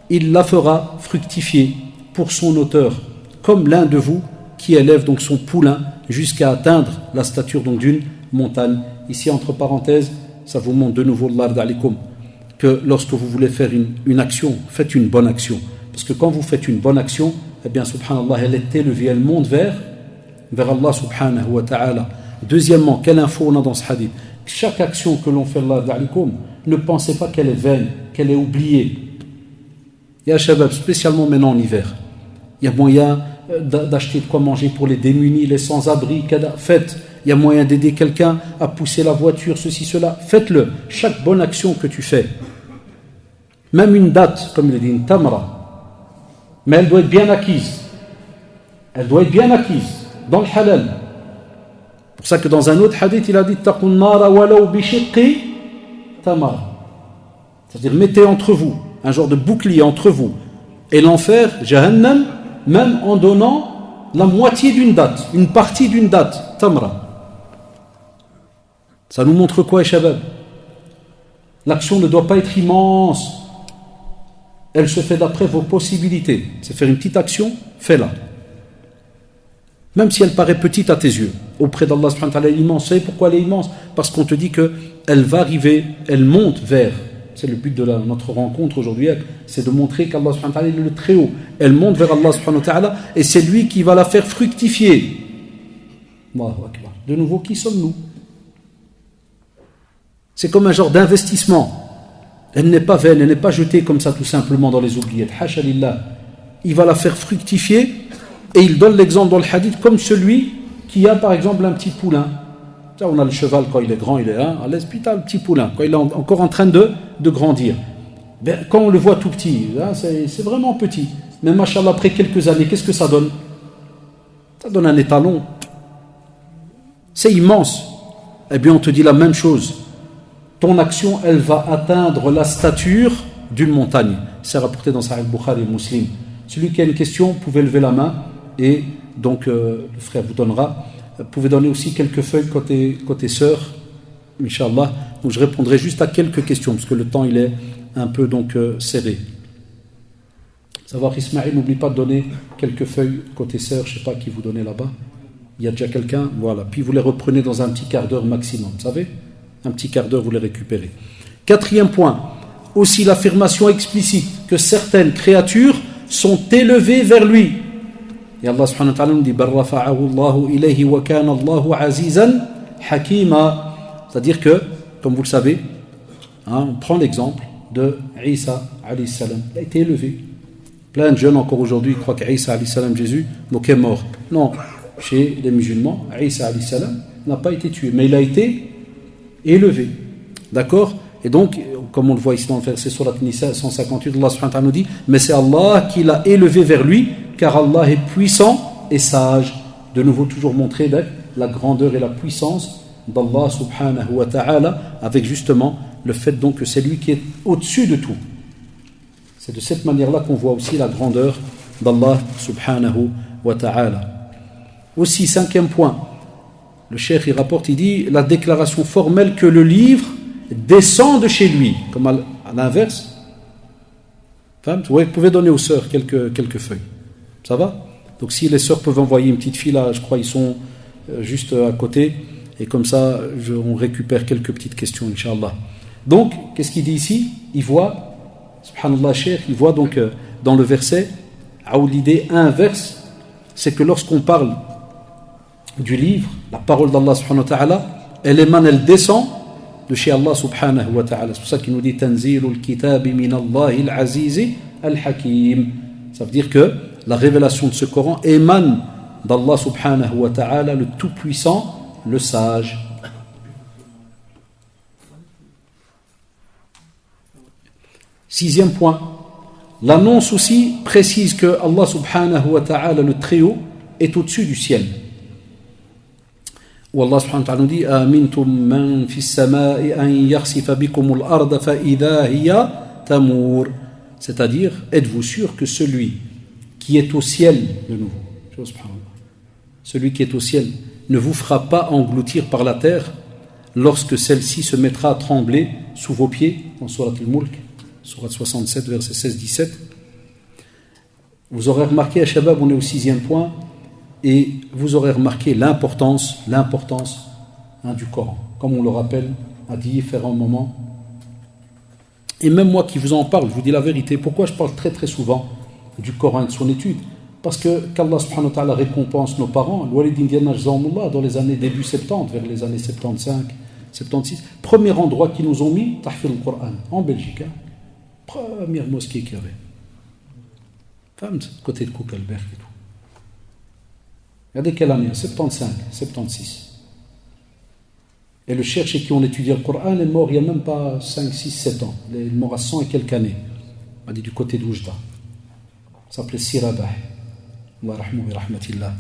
il la fera fructifier pour son auteur, comme l'un de vous qui élève donc son poulain jusqu'à atteindre la stature donc d'une montagne. Ici, entre parenthèses, ça vous montre de nouveau l'ard alikum, que lorsque vous voulez faire une action, faites une bonne action. Parce que quand vous faites une bonne action, eh bien, subhanallah, elle est élevée, elle monte vers Allah subhanahu wa ta'ala. Deuxièmement, quelle info on a dans ce hadith? Chaque action que l'on fait, l'ard alikum, ne pensez pas qu'elle est vaine, qu'elle est oubliée. Il y a shabab, spécialement maintenant en hiver. Il y a moyen d'acheter de quoi manger pour les démunis, les sans-abri, faites. Il y a moyen d'aider quelqu'un à pousser la voiture, ceci, cela. Faites-le. Chaque bonne action que tu fais. Même une date, comme il dit, une tamra. Mais elle doit être bien acquise. Elle doit être bien acquise. Dans le halal. C'est pour ça que dans un autre hadith, il a dit taqun nara walaw bi shiqqi tamara. C'est-à-dire, mettez entre vous un genre de bouclier entre vous et l'enfer, Jahannam, même en donnant la moitié d'une date, une partie d'une date, tamra. Ça nous montre quoi, Shabab? L'action ne doit pas être immense. Elle se fait d'après vos possibilités. C'est faire une petite action, fais-la. Même si elle paraît petite à tes yeux, auprès d'Allah subhanahu wa ta'ala, elle est immense. Vous savez pourquoi elle est immense? Parce qu'on te dit qu'elle va arriver, elle monte vers. C'est le but de notre rencontre aujourd'hui, c'est de montrer qu'Allah subhanahu wa ta'ala est le très haut. Elle monte vers Allah subhanahu wa ta'ala et c'est lui qui va la faire fructifier. Allahu akbar. De nouveau, qui sommes-nous? C'est comme un genre d'investissement. Elle n'est pas vaine, elle n'est pas jetée comme ça tout simplement dans les oubliettes. Hasha lillah. Il va la faire fructifier et il donne l'exemple dans le hadith comme celui qui a par exemple un petit poulain. Ça, on a le cheval quand il est grand, il est à l'hôpital, le petit poulain, quand il est encore en train de grandir. Ben, quand on le voit tout petit, hein, c'est vraiment petit. Mais machallah, après quelques années, qu'est-ce que ça donne? Ça donne un étalon. C'est immense. Eh bien, on te dit la même chose. Ton action, elle va atteindre la stature d'une montagne. C'est rapporté dans Sahih Bukhari et Muslim. Celui qui a une question, vous pouvez lever la main et donc le frère vous donnera. Vous pouvez donner aussi quelques feuilles côté sœur, Inch'Allah. Donc je répondrai juste à quelques questions parce que le temps il est un peu donc serré. Savoir Ismaël, n'oublie pas de donner quelques feuilles côté sœur, je ne sais pas qui vous donnez là-bas. Il y a déjà quelqu'un, voilà. Puis vous les reprenez dans un petit quart d'heure maximum, vous savez? Un petit quart d'heure, vous les récupérez. Quatrième point, aussi l'affirmation explicite que certaines créatures sont élevées vers lui. Et Allah subhanahu wa ta'ala nous dit bal rafa'ahu Allahu ilayhi wa kana Allahu azizan hakima. C'est-à-dire que, comme vous le savez, on prend l'exemple de Isa alayhi salam. Il a été élevé. Plein de jeunes encore aujourd'hui croient qu'Isa alayhi salam, Jésus, donc est mort. Non, chez les musulmans, Isa alayhi salam n'a pas été tué, mais il a été élevé. D'accord? Et donc, comme on le voit ici dans le verset Surat Nisa 158, Allah subhanahu wa ta'ala nous dit mais c'est Allah qui l'a élevé vers lui, car Allah est puissant et sage. De nouveau, toujours montrer la grandeur et la puissance d'Allah subhanahu wa ta'ala, avec justement le fait donc que c'est lui qui est au-dessus de tout. C'est de cette manière-là qu'on voit aussi la grandeur d'Allah subhanahu wa ta'ala. Aussi, cinquième point, le cheikh il rapporte, il dit la déclaration formelle que le livre descend de chez lui, comme à l'inverse. Vous pouvez donner aux sœurs quelques feuilles. Ça va? Donc si les sœurs peuvent envoyer une petite fille là, je crois ils sont juste à côté, et comme ça on récupère quelques petites questions, Inch'Allah. Donc, qu'est-ce qu'il dit ici? Il voit, subhanallah cheikh, il voit donc dans le verset, l'idée inverse, c'est que lorsqu'on parle du livre, la parole d'Allah subhanahu wa ta'ala, elle émane, elle descend de chez Allah subhanahu wa ta'ala. C'est pour ça qu'il nous dit Tanzilul kitabi min Allahil azizi al-hakim. Ça veut dire que la révélation de ce Coran émane d'Allah subhanahu wa ta'ala, le tout-puissant, le sage. Sixième point, l'annonce aussi précise que Allah subhanahu wa ta'ala, le Très-Haut, est au-dessus du ciel. Où Allah subhanahu wa ta'ala nous dit Amintum man fis sama'i an yakhsifa bikumul arda fa idha hiya tamur. C'est-à-dire, êtes-vous sûr que celui qui est au ciel de nouveau, celui qui est au ciel ne vous fera pas engloutir par la terre lorsque celle-ci se mettra à trembler sous vos pieds, en Surat al-Mulk, Surat 67, verset 16-17. Vous aurez remarqué, à Shabab, on est au sixième point, et vous aurez remarqué l'importance du Coran, comme on le rappelle à différents moments. Et même moi qui vous en parle, je vous dis la vérité, pourquoi je parle très très souvent du Coran et de son étude? Parce que qu'Allah subhanahu wa ta'ala récompense nos parents, dans les années début 70, vers les années 75, 76, premier endroit qu'ils nous ont mis, Tahfir al-Qur'an, en Belgique, première mosquée qu'il y avait. Côté de Koukelberg et tout. Regardez quelle année, 75, 76. Et le cheikh chez qui on étudiait le Coran est mort il n'y a même pas 5, 6, 7 ans. Il est mort à 100 et quelques années. On m'a dit du côté d'Oujda. Ça s'appelait Sirabah. Allah rahmou bi rahmatillah.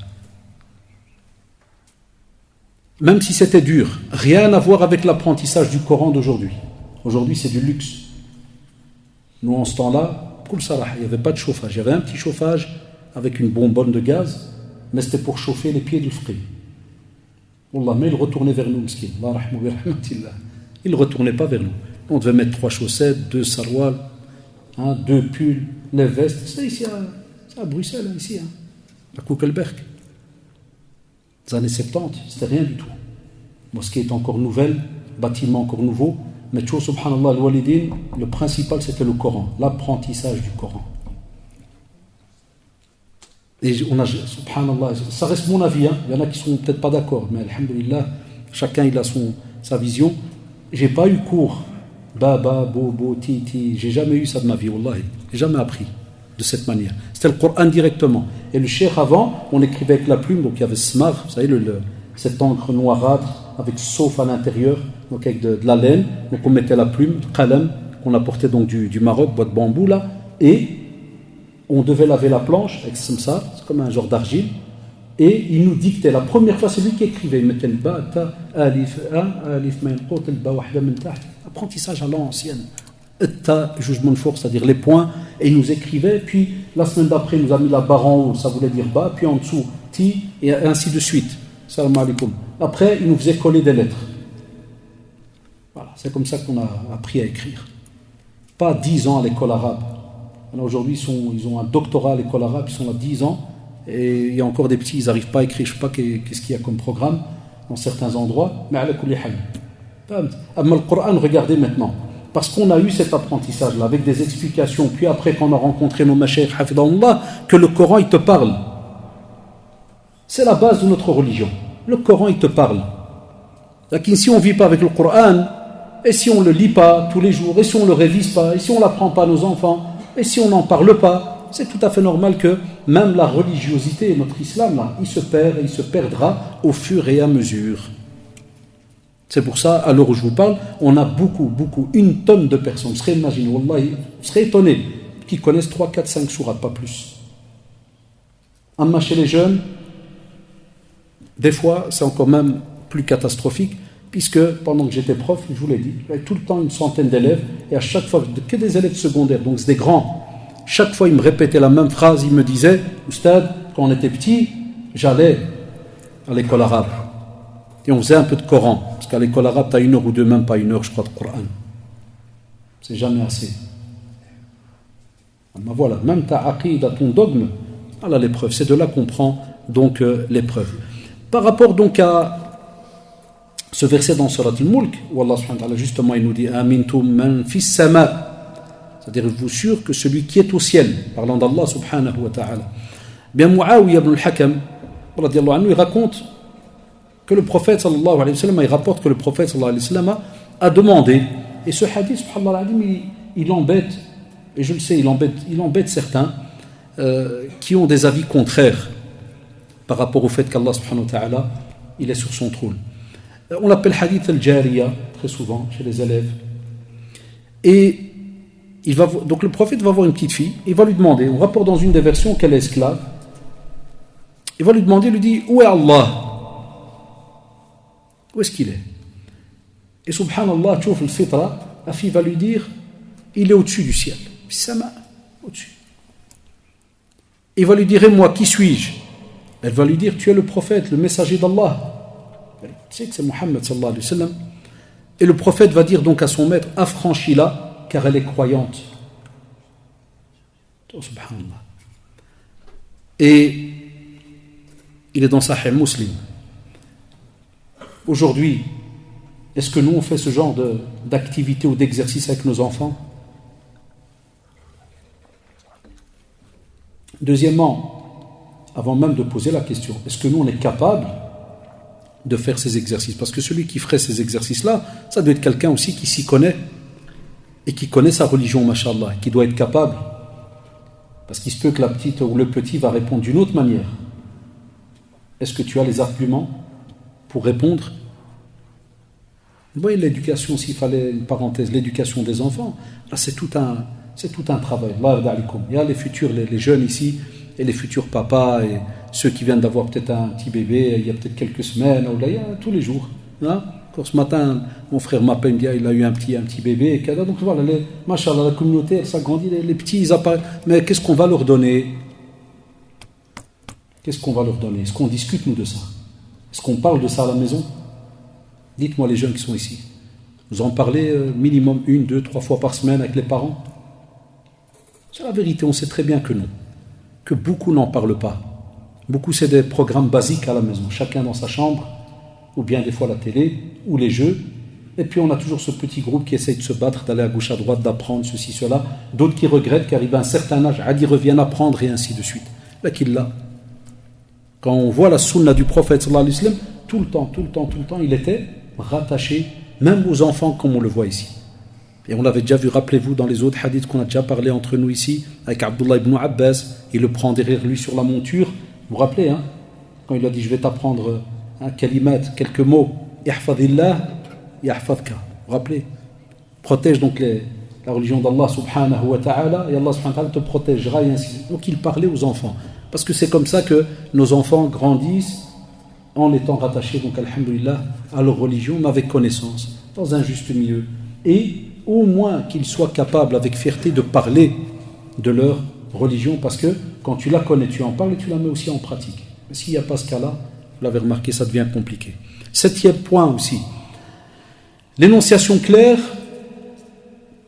Même si c'était dur, rien à voir avec l'apprentissage du Coran d'aujourd'hui. Aujourd'hui, c'est du luxe. Nous, en ce temps-là, il n'y avait pas de chauffage. Il y avait un petit chauffage avec une bonbonne de gaz, mais c'était pour chauffer les pieds du fruit. Wallah, mais il retournait vers nous, m'skin. Allah rahmou bi rahmatillah. Il ne retournait pas vers nous. On devait mettre 3 chaussettes, 2 sarwals, 2 pulls, les vestes. C'est ici à Bruxelles, ici, à Koukelberg. Les années 70, c'était rien du tout. Mosquée est encore nouvelle, bâtiment encore nouveau, mais tu vois, subhanallah, al-walidin, le principal c'était le Coran, l'apprentissage du Coran. Et on a, subhanallah, ça reste mon avis, il y en a qui sont peut-être pas d'accord, mais alhamdulillah, chacun il a sa vision. J'ai pas eu cours, baba, bobo, titi, j'ai jamais eu ça de ma vie, wallahi, j'ai jamais appris de cette manière. C'était le Coran directement. Et le cheikh avant, on écrivait avec la plume, donc il y avait smar, vous savez, cette encre noirâtre avec sauf à l'intérieur, donc avec de la laine. Donc on mettait la plume, qalam, qu'on apportait donc du Maroc, bois de bambou là, et on devait laver la planche avec ça, c'est comme un genre d'argile, et il nous dictait. La première fois, c'est lui qui écrivait. Il mettait le ba, ta, alif, a, alif, main, qot, le ba, wahda, min taht. Apprentissage à l'ancienne. Ta, jugement de force, c'est-à-dire les points, et il nous écrivait, puis la semaine d'après, il nous a mis la barre en haut, ça voulait dire bas, puis en dessous, ti, et ainsi de suite. Salam alaikum. Après, il nous faisait coller des lettres. Voilà, c'est comme ça qu'on a appris à écrire. Pas 10 ans à l'école arabe. Alors aujourd'hui, ils ont un doctorat à l'école arabe, ils sont là 10 ans, et il y a encore des petits, ils n'arrivent pas à écrire, je ne sais pas qu'est-ce qu'il y a comme programme dans certains endroits, mais ala kulli hal. Amma le Coran, regardez maintenant. Parce qu'on a eu cet apprentissage-là, avec des explications, puis après qu'on a rencontré nos mashaykh, hafidahullah, que le Coran, il te parle. C'est la base de notre religion. Le Coran, il te parle. C'est-à-dire, si on ne vit pas avec le Coran, et si on ne le lit pas tous les jours, et si on ne le révise pas, et si on ne l'apprend pas à nos enfants, et si on n'en parle pas, c'est tout à fait normal que même la religiosité, notre islam, là, il se perd et il se perdra au fur et à mesure. C'est pour ça, à l'heure où je vous parle, on a beaucoup, une tonne de personnes. Vous serez imaginé, wallahi, vous serez étonné, qui connaissent 3, 4, 5 sourates, pas plus. Amma chez les jeunes, des fois, c'est encore même plus catastrophique, puisque pendant que j'étais prof, je vous l'ai dit, j'avais tout le temps une centaine d'élèves, et à chaque fois, que des élèves secondaires, donc c'est des grands, chaque fois ils me répétaient la même phrase, ils me disaient, Oustad, quand on était petit, j'allais à l'école arabe. Et on faisait un peu de Coran. Parce qu'à l'école arabe, tu as 1 heure ou 2, même pas 1 heure, je crois, de Coran. C'est jamais assez. Mais voilà, même ta aqida, ton dogme, voilà l'épreuve. C'est de là qu'on prend donc l'épreuve. Par rapport donc à ce verset dans Surat al-Mulk, où Allah subhanahu wa ta'ala justement il nous dit Amintum man fis sama, c'est-à-dire je vous assure que celui qui est au ciel, parlant d'Allah subhanahu wa ta'ala. Bien Muawiyah ibn al-Hakam, radiyallahu anhu, il raconte que le prophète sallallahu alayhi wa sallam, il rapporte que le prophète sallallahu alayhi wa sallam a demandé, et ce hadith subhanallah il embête, et je le sais, il embête certains qui ont des avis contraires par rapport au fait qu'Allah subhanahu wa ta'ala il est sur son trône. On l'appelle hadith al-Jariya très souvent chez les élèves. Et donc le prophète va voir une petite fille, il va lui demander, on rapporte dans une des versions qu'elle est esclave, il va lui demander, il lui dit, où est Allah? Où est-ce qu'il est? Et subhanallah, tu ouvres le fitra, la fille va lui dire, il est au-dessus du ciel. Sama, au-dessus. Il va lui dire, et moi, qui suis-je? Elle va lui dire, tu es le prophète, le messager d'Allah. Tu sais que c'est Muhammad sallallahu alayhi wa sallam. Et le prophète va dire donc à son maître, affranchis-la, car elle est croyante. Oh, subhanallah. Et il est dans Sahih Muslim. Aujourd'hui, est-ce que nous on fait ce genre d'activité ou d'exercice avec nos enfants? Deuxièmement, avant même de poser la question, est-ce que nous on est capable de faire ces exercices? Parce que celui qui ferait ces exercices-là, ça doit être quelqu'un aussi qui s'y connaît et qui connaît sa religion, mashallah, qui doit être capable. Parce qu'il se peut que la petite ou le petit va répondre d'une autre manière. Est-ce que tu as les arguments pour répondre? Vous voyez l'éducation, s'il fallait une parenthèse, l'éducation des enfants, là c'est tout un travail. Il y a les futurs, les jeunes ici, et les futurs papas, et ceux qui viennent d'avoir peut-être un petit bébé, il y a peut-être quelques semaines, ou là, il y a tous les jours. Hein? Ce matin, mon frère m'appelle, il me dit, il a eu un petit bébé, et donc voilà, machallah, la communauté, elle s'agrandit, les petits, ils apparaissent. Mais qu'est-ce qu'on va leur donner? Qu'est-ce qu'on va leur donner? Est-ce qu'on discute, nous, de ça? Est-ce qu'on parle de ça à la maison? Dites-moi les jeunes qui sont ici. Vous en parlez minimum 1, 2, 3 fois par semaine avec les parents? C'est la vérité, on sait très bien que non. Que beaucoup n'en parlent pas. Beaucoup, c'est des programmes basiques à la maison. Chacun dans sa chambre, ou bien des fois la télé, ou les jeux. Et puis on a toujours ce petit groupe qui essaye de se battre, d'aller à gauche, à droite, d'apprendre ceci, cela. D'autres qui regrettent qu'arrivé à un certain âge, ils reviennent apprendre et ainsi de suite. Là qu'il l'a. Quand on voit la sunna du prophète sallallahu alayhi wa sallam, tout le temps, il était rattaché, même aux enfants comme on le voit ici. Et on l'avait déjà vu, rappelez-vous, dans les autres hadiths qu'on a déjà parlé entre nous ici, avec Abdullah ibn Abbas, il le prend derrière lui sur la monture. Vous vous rappelez, hein, quand il a dit, je vais t'apprendre un kalimat, quelques mots, ihfadillah, yahfadka. Vous vous rappelez? Protège donc la religion d'Allah subhanahu wa ta'ala, et Allah subhanahu wa ta'ala te protégera, et ainsi. Donc il parlait aux enfants. Parce que c'est comme ça que nos enfants grandissent en étant rattachés, donc alhamdulillah, à leur religion, mais avec connaissance, dans un juste milieu. Et au moins qu'ils soient capables avec fierté de parler de leur religion, parce que quand tu la connais, tu en parles et tu la mets aussi en pratique. Mais s'il n'y a pas ce cas-là, vous l'avez remarqué, ça devient compliqué. 7e point aussi, l'énonciation claire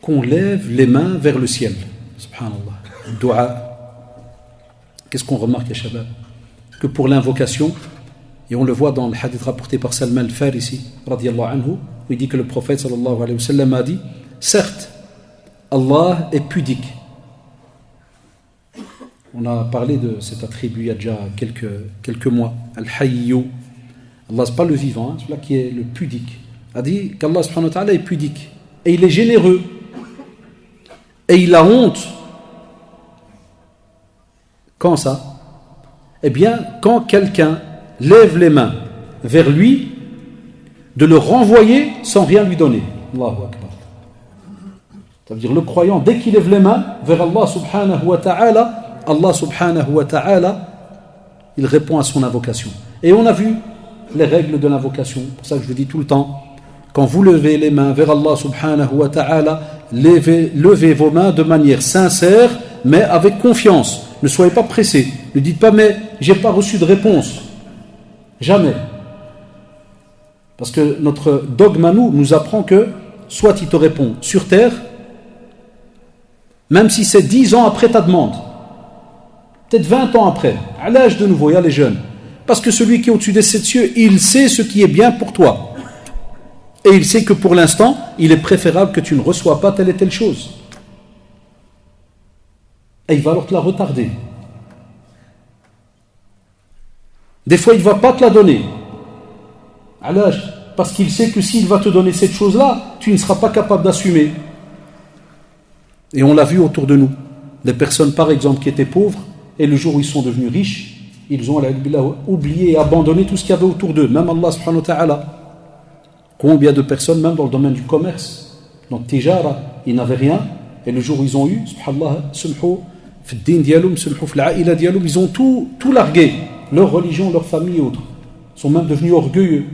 qu'on lève les mains vers le ciel. Subhanallah. Dua. Qu'est-ce qu'on remarque, les shabab? Que pour l'invocation, et on le voit dans le hadith rapporté par Salman al-Farisi, radiyallahu anhu, où il dit que le prophète sallallahu alayhi wa sallam a dit, certes, Allah est pudique. On a parlé de cet attribut il y a déjà quelques mois. Al-Hayyu. Allah, ce n'est pas le vivant, hein, celui-là qui est le pudique. A dit qu'Allah subhanahu wa ta'ala est pudique. Et il est généreux. Et il a honte. Quand ça? Eh bien, quand quelqu'un lève les mains vers lui, de le renvoyer sans rien lui donner. Allahu Akbar. Ça veut dire le croyant, dès qu'il lève les mains vers Allah subhanahu wa ta'ala, Allah subhanahu wa ta'ala, il répond à son invocation. Et on a vu les règles de l'invocation. C'est pour ça que je vous dis tout le temps, quand vous levez les mains vers Allah subhanahu wa ta'ala, levez vos mains de manière sincère, mais avec confiance. Ne soyez pas pressés. Ne dites pas, mais j'ai pas reçu de réponse. Jamais. Parce que notre dogme à nous apprend que soit il te répond sur terre, même si c'est 10 ans après ta demande. peut-être 20 ans après, à l'âge de nouveau, il y a les jeunes. Parce que celui qui est au-dessus des 7 cieux, il sait ce qui est bien pour toi. Et il sait que pour l'instant, il est préférable que tu ne reçois pas telle et telle chose. Et il va alors te la retarder. Des fois, il ne va pas te la donner. À l'âge, parce qu'il sait que s'il va te donner cette chose-là, tu ne seras pas capable d'assumer. Et on l'a vu autour de nous. Des personnes, par exemple, qui étaient pauvres, et le jour où ils sont devenus riches, ils ont oublié et abandonné tout ce qu'il y avait autour d'eux. Même Allah subhanahu wa ta'ala. Combien de personnes, même dans le domaine du commerce, donc tijara, ils n'avaient rien, et le jour où ils ont eu, subhanallah, sumhu, fi-d-din dialoum, sumhu, fi-l'a'ila dialoum, ils ont tout largué, leur religion, leur famille et autres. Ils sont même devenus orgueilleux.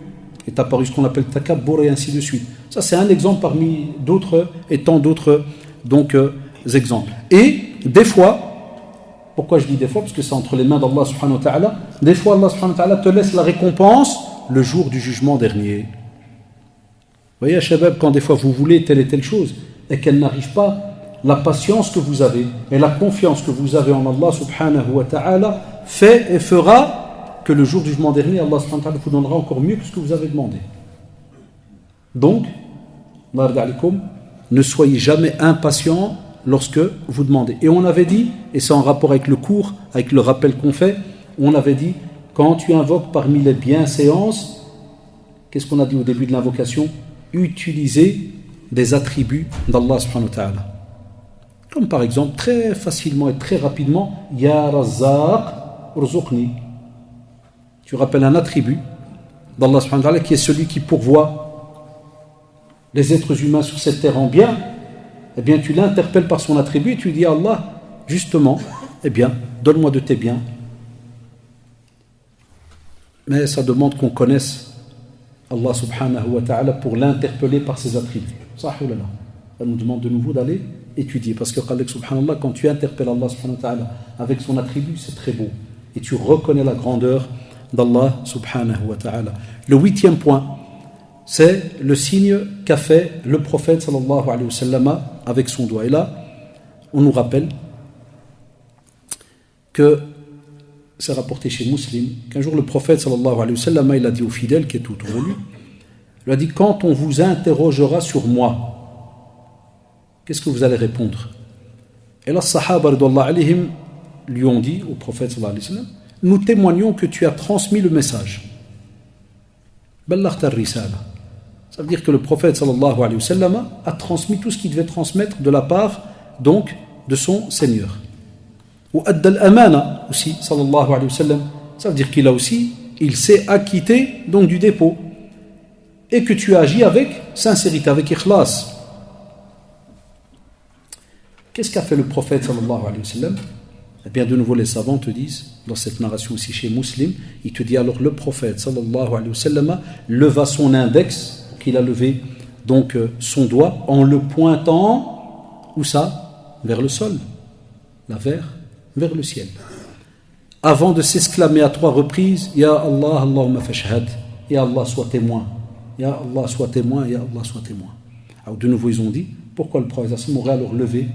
Est apparu ce qu'on appelle takabbur et ainsi de suite. Ça, c'est un exemple parmi d'autres et tant d'autres exemples. Et des fois, pourquoi je dis des fois? Parce que c'est entre les mains d'Allah subhanahu wa ta'ala. Des fois, Allah subhanahu wa ta'ala te laisse la récompense le jour du jugement dernier. Vous voyez, Shabab, quand des fois vous voulez telle et telle chose et qu'elle n'arrive pas, la patience que vous avez et la confiance que vous avez en Allah subhanahu wa ta'ala fait et fera que le jour du jugement dernier, Allah subhanahu wa ta'ala vous donnera encore mieux que ce que vous avez demandé. Donc, ne soyez jamais impatient lorsque vous demandez. Et on avait dit, et c'est en rapport avec le cours, avec le rappel qu'on fait, on avait dit, quand tu invoques parmi les bienséances, qu'est-ce qu'on a dit au début de l'invocation? Utiliser des attributs d'Allah subhanahu wa ta'ala. Comme par exemple, très facilement et très rapidement, Ya Razzaq urzuqni. Tu rappelles un attribut d'Allah subhanahu wa ta'ala qui est celui qui pourvoit les êtres humains sur cette terre en bien. Eh bien, tu l'interpelles par son attribut et tu dis à Allah, justement, eh bien, donne-moi de tes biens. Mais ça demande qu'on connaisse Allah subhanahu wa ta'ala pour l'interpeller par ses attributs. Ça nous demande de nouveau d'aller étudier. Parce que, subhanallah, quand tu interpelles Allah subhanahu wa ta'ala avec son attribut, c'est très beau. Et tu reconnais la grandeur d'Allah subhanahu wa ta'ala. Le 8e point, c'est le signe qu'a fait le prophète sallallahu alayhi wa sallam avec son doigt. Et là, on nous rappelle que c'est rapporté chez Muslim qu'un jour le prophète sallallahu alayhi wa sallam il a dit aux fidèles qui étaient autour de lui, il a dit, quand on vous interrogera sur moi, qu'est-ce que vous allez répondre? Et là, sahaba radouallahu alayhim lui ont dit au prophète sallallahu alayhi wa sallam, nous témoignons que tu as transmis le message. Ballaghta ar-risala. Ça veut dire que le prophète sallallahu alayhi wa sallam a transmis tout ce qu'il devait transmettre de la part donc de son Seigneur. Ou adda al-amana aussi sallallahu alayhi wa sallam. Ça veut dire qu'il a aussi, il s'est acquitté donc du dépôt et que tu agis avec sincérité, avec ikhlas. Qu'est-ce qu'a fait le prophète sallallahu alayhi wa sallam? Eh bien, de nouveau, les savants te disent, dans cette narration aussi chez Muslim, il te dit alors le prophète sallallahu alayhi wa sallam leva son index, qu'il a levé donc son doigt en le pointant, où ça? Vers le sol, vers le ciel. Avant de s'exclamer à 3 reprises, Ya Allah, Allahumma fashhad, Ya Allah soit témoin, Ya Allah soit témoin, Ya Allah soit témoin. Alors de nouveau, ils ont dit, pourquoi le prophète aurait alors levé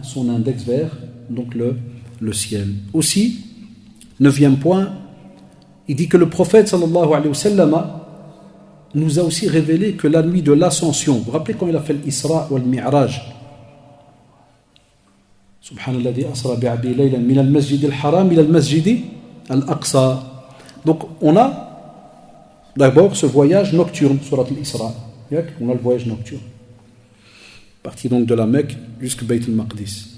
son index vers donc le ciel. Aussi, 9e point, il dit que le prophète sallallahu alayhi wa sallam nous a aussi révélé que la nuit de l'ascension, vous vous rappelez quand il a fait l'Isra ou le Mi'raj, Subhanalladhi asra bi'abdi laylan min al-masjid al-haram ila al-masjid al-aqsa. Donc on a d'abord ce voyage nocturne, surat al-Isra. On a le voyage nocturne. Parti donc de la Mecque jusqu'à Bayt al-Maqdis.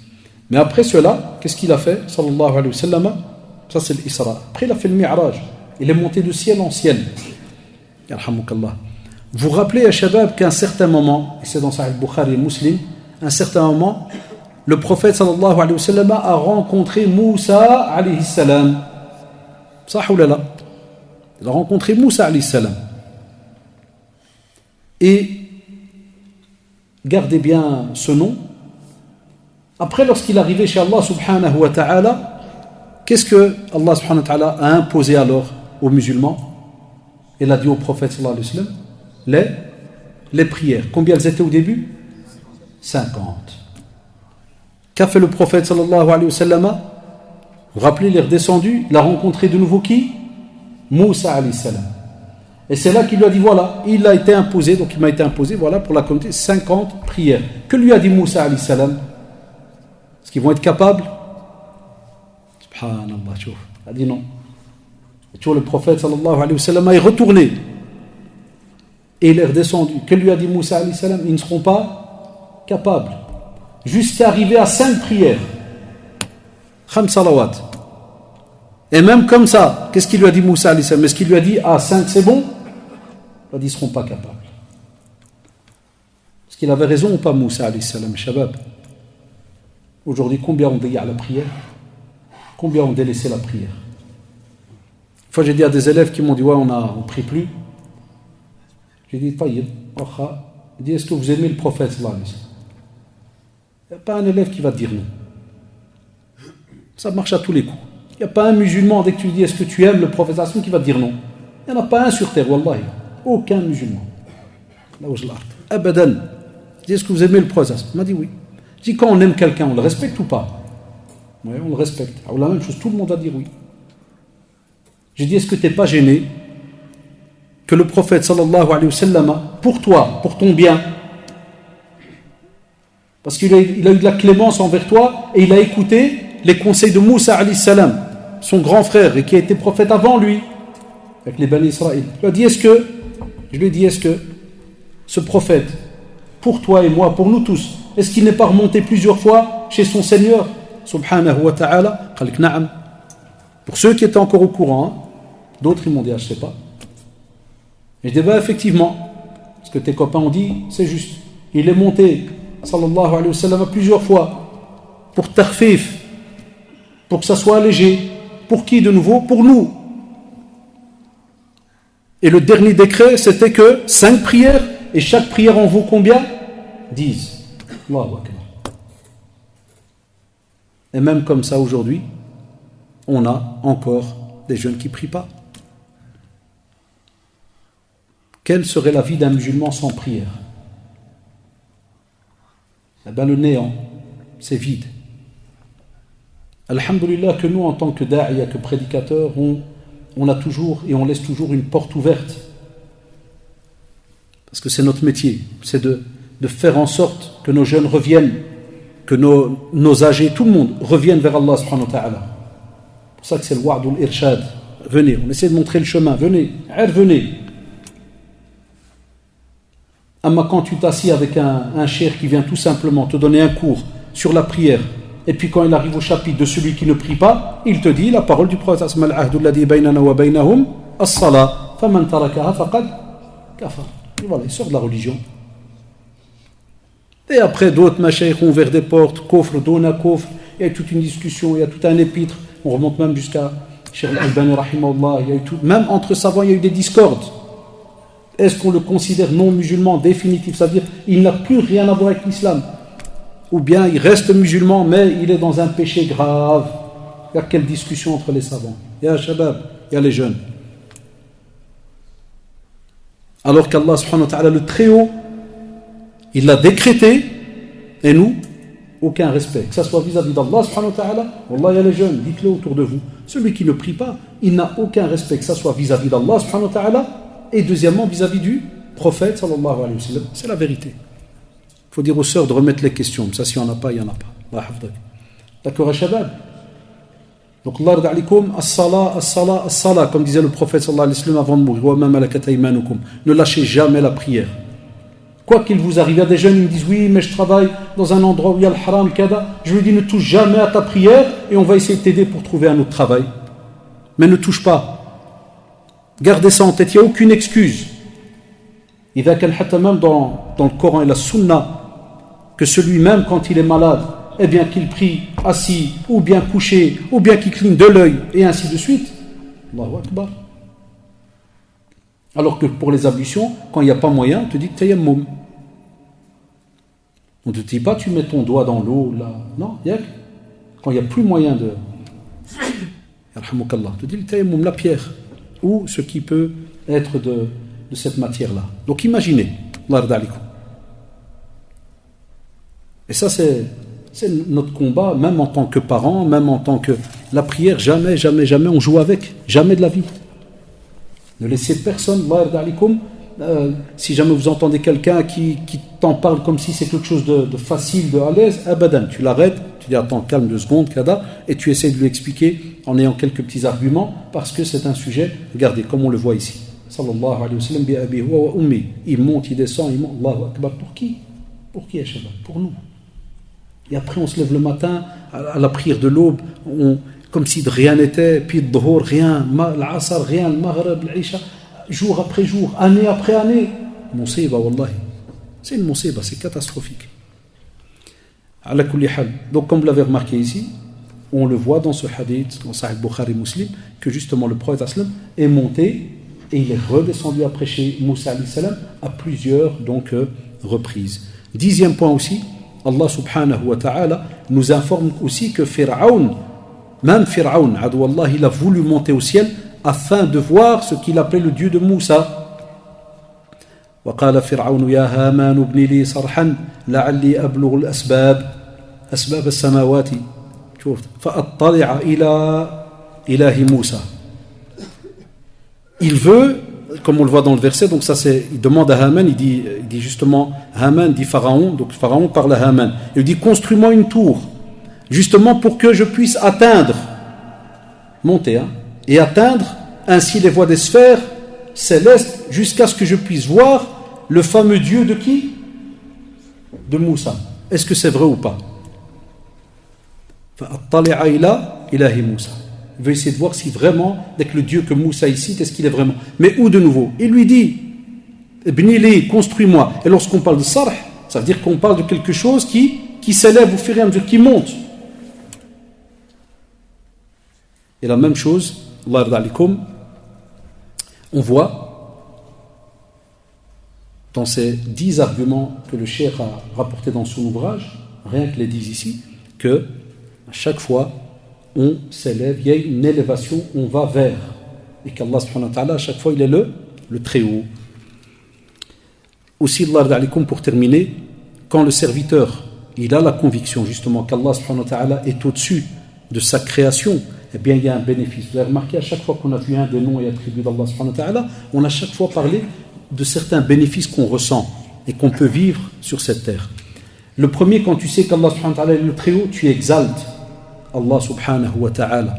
Mais après cela, qu'est-ce qu'il a fait, sallallahu alayhi wa sallam? Ça c'est l'Isra. Après il a fait le Mi'raj. Il est monté de ciel en ciel. Yarhamukallah. Vous vous rappelez, à Shabab, qu'à un certain moment, et c'est dans Sahih Bukhari et Muslim, à un certain moment, le prophète sallallahu alayhi wa sallam a rencontré Moussa alayhi salam. Sah ou là? Il a rencontré Moussa alayhi salam. Et gardez bien ce nom. Après, lorsqu'il est arrivé chez Allah subhanahu wa ta'ala, qu'est-ce que Allah subhanahu wa ta'ala a imposé alors aux musulmans? Il a dit au prophète sallallahu alayhi wa sallam les prières. Combien elles étaient au début? 50. Qu'a fait le prophète sallallahu alayhi wa sallam? Vous vous rappelez, il est redescendu, il a rencontré de nouveau qui? Moussa alayhi salam. Et c'est là qu'il lui a dit, voilà, il a été imposé, donc il m'a été imposé, voilà, pour la communauté, 50 prières. Que lui a dit Moussa alayhi salam? Est-ce qu'ils vont être capables? Subhanallah, chouf. Il a dit non. Et tu vois, le prophète sallallahu alayhi wa sallam est retourné. Et il est redescendu. Que lui a dit Moussa alayhi salam? Ils ne seront pas capables. Jusqu'à arriver à 5 prières. 5 salawat. Et même comme ça, qu'est-ce qu'il lui a dit Moussa alayhi salam? Est-ce qu'il lui a dit, 5 c'est bon? Il a dit, ils ne seront pas capables. Est-ce qu'il avait raison ou pas Moussa alayhi salam, shabab? Aujourd'hui, combien ont délaissé la prière? Combien ont délaissé la prière? Une fois, j'ai dit à des élèves qui m'ont dit, ouais, on ne prie plus. J'ai dit, taïb, j'ai dit, est-ce que vous aimez le prophète sallallahu alayhi wa sallam? Il n'y a pas un élève qui va te dire non. Ça marche à tous les coups. Il n'y a pas un musulman, dès que tu lui dis est-ce que tu aimes le prophète sallallahu alayhi wa sallam, qui va te dire non. Il n'y en a pas un sur terre, wallahi. Aucun musulman. Abadan. Je dis, est-ce que vous aimez le prophète sallallahu alayhi wa sallam? Il m'a dit oui. Je dis, quand on aime quelqu'un, on le respecte ou pas? Oui, on le respecte. Alors la même chose, tout le monde va dire oui. J'ai dit, est-ce que tu n'es pas gêné que le prophète sallallahu alayhi wa sallam, pour toi, pour ton bien, parce qu'il a eu de la clémence envers toi et il a écouté les conseils de Moussa alayhi salam, son grand frère et qui a été prophète avant lui, avec les Bani Israël. Je lui ai dit, est-ce que ce prophète, pour toi et moi, pour nous tous, est-ce qu'il n'est pas remonté plusieurs fois chez son Seigneur, subhanahu wa ta'ala? Pour ceux qui étaient encore au courant, d'autres ils m'ont dit, je ne sais pas. Et je dis, effectivement, ce que tes copains ont dit, c'est juste. Il est monté, sallallahu alayhi wa sallam, plusieurs fois, pour tarfif, pour que ça soit allégé. Pour qui de nouveau? Pour nous. Et le dernier décret, c'était que 5 prières, et chaque prière en vaut combien? 10. Allahu Akbar. Et même comme ça, aujourd'hui, on a encore des jeunes qui ne prient pas. Quelle serait la vie d'un musulman sans prière? Eh bien, le néant, c'est vide. Alhamdulillah que nous, en tant que da'iya, que prédicateurs, on a toujours et on laisse toujours une porte ouverte. Parce que c'est notre métier, c'est de faire en sorte que nos jeunes reviennent, que nos âgés, tout le monde revienne vers Allah subhanahu wa ta'ala. C'est pour ça que c'est le wa'd ou l'irshad. Venez, on essaie de montrer le chemin, venez, venez. Amma quand tu t'assis avec un cheikh qui vient tout simplement te donner un cours sur la prière, et puis quand il arrive au chapitre de celui qui ne prie pas, il te dit la parole du prophète as-salat faman tarakaha faqad kafar. Et voilà, il sort de la religion. Et après d'autres mashaykh ont ouvert des portes, kofr, dona kofr, il y a eu toute une discussion, il y a tout un épître, on remonte même jusqu'à Cheikh Al-Albani rahimahullah, il y a eu tout, même entre savants il y a eu des discordes. Est-ce qu'on le considère non musulman définitif, c'est-à-dire il n'a plus rien à voir avec l'islam, ou bien il reste musulman mais il est dans un péché grave? Il y a quelle discussion entre les savants? Il y a Shabab, il y a les jeunes. Alors qu'Allah subhanahu wa ta'ala, le Très-Haut, il l'a décrété, et nous, aucun respect. Que ce soit vis-à-vis d'Allah subhanahu wa ta'ala, Wallah, il y a les jeunes, dites-le autour de vous. Celui qui ne prie pas, il n'a aucun respect, que ce soit vis-à-vis d'Allah subhanahu wa ta'ala, et deuxièmement vis-à-vis du prophète sallallahu alayhi wa sallam. C'est la vérité. Il faut dire aux sœurs de remettre les questions. Ça, s'il n'y en a pas, il n'y en a pas. D'accord, Shabab? Donc, Allah rada alikum, as-salah, as-salah, as-salah, comme disait le prophète sallallahu alayhi wa sallam avant de mourir. Wa ma malakat aymanukum. Ne lâchez jamais la prière. Quoi qu'il vous arrive, il y a des jeunes qui me disent oui, mais je travaille dans un endroit où il y a le haram, kada. Je lui dis ne touche jamais à ta prière et on va essayer de t'aider pour trouver un autre travail. Mais ne touche pas. Gardez ça en tête, il n'y a aucune excuse. Il y a même dans le Coran et la Sunna que celui-même, quand il est malade, eh bien qu'il prie assis, ou bien couché, ou bien qu'il cligne de l'œil, et ainsi de suite. Allahu Akbar. Alors que pour les ablutions, quand il n'y a pas moyen, on te dit tayammum. On ne te dit pas tu mets ton doigt dans l'eau, là. Non, quand il n'y a plus moyen de... Yarhamukallah, on te dit le tayammum, la pierre, ou ce qui peut être de cette matière-là. Donc imaginez, et ça c'est notre combat, même en tant que parents, même en tant que La prière, jamais, jamais, jamais on joue avec. Jamais de la vie. Ne laissez personne, si jamais vous entendez quelqu'un qui t'en parle comme si c'est quelque chose de facile, de à l'aise, abadan, tu l'arrêtes, tu dis attends, calme 2 secondes, kada, et tu essaies de lui expliquer en ayant quelques petits arguments, parce que c'est un sujet, regardez, comme on le voit ici. Sallallahu alayhi wa sallam, bi abi huwa wa ummi. Il monte, il descend, il monte, Allahu Akbar. Pour qui? Pour qui, Shabab? Pour nous. Et après, on se lève le matin, à la prière de l'aube, comme si de rien n'était, puis le dhuhr, rien, l'asr, rien, le maghrib, l'isha, jour après jour, année après année. Musiba, wallahi. C'est une musiba, c'est catastrophique. Ala kulli hal. Donc, comme vous l'avez remarqué ici, on le voit dans ce hadith, dans Sahih Bukhari Muslim, que justement le prophète sallam est monté et il est redescendu après chez Moussa alayhi salam à plusieurs reprises. 10e point aussi, Allah subhanahu wa ta'ala nous informe aussi que même Fir'aun, Adouallah, il a voulu monter au ciel afin de voir ce qu'il appelait le Dieu de Moussa. وقال فرعون يا هامان ابن لي صرحا لعلي أبلغ أسباب السماوات فأطلع إلى إله موسى. Il veut, comme on le voit dans le verset, donc ça c'est, il demande à Haman, il dit justement, Haman dit Pharaon, donc Pharaon parle à Haman, il dit construis-moi une tour, justement pour que je puisse atteindre, monter, et atteindre ainsi les voies des sphères célestes jusqu'à ce que je puisse voir le fameux Dieu de qui? De Moussa. Est-ce que c'est vrai ou pas? Il veut essayer de voir si vraiment, avec le Dieu que Moussa y cite, est-ce qu'il est vraiment. Mais où de nouveau? Il lui dit, Ibnili, construis-moi. Et lorsqu'on parle de sarh, ça veut dire qu'on parle de quelque chose qui s'élève au fur et à mesure, qui monte. Et la même chose, Allah yarda alikum, on voit dans ces 10 arguments que le cheikh a rapportés dans son ouvrage, rien que les 10 ici, que à chaque fois on s'élève, il y a une élévation, on va vers, et qu'Allah subhanahu wa ta'ala à chaque fois il est le très haut. Aussi, Allah yarda alikum, pour terminer, quand le serviteur il a la conviction justement qu'Allah subhanahu wa ta'ala est au-dessus de sa création, eh bien il y a un bénéfice. Vous avez remarqué, à chaque fois qu'on a vu un des noms et attributs d'Allah subhanahu wa ta'ala, on a chaque fois parlé de certains bénéfices qu'on ressent et qu'on peut vivre sur cette terre. Le premier, quand tu sais qu'Allah subhanahu wa ta'ala est le très haut, tu exaltes Allah subhanahu wa ta'ala.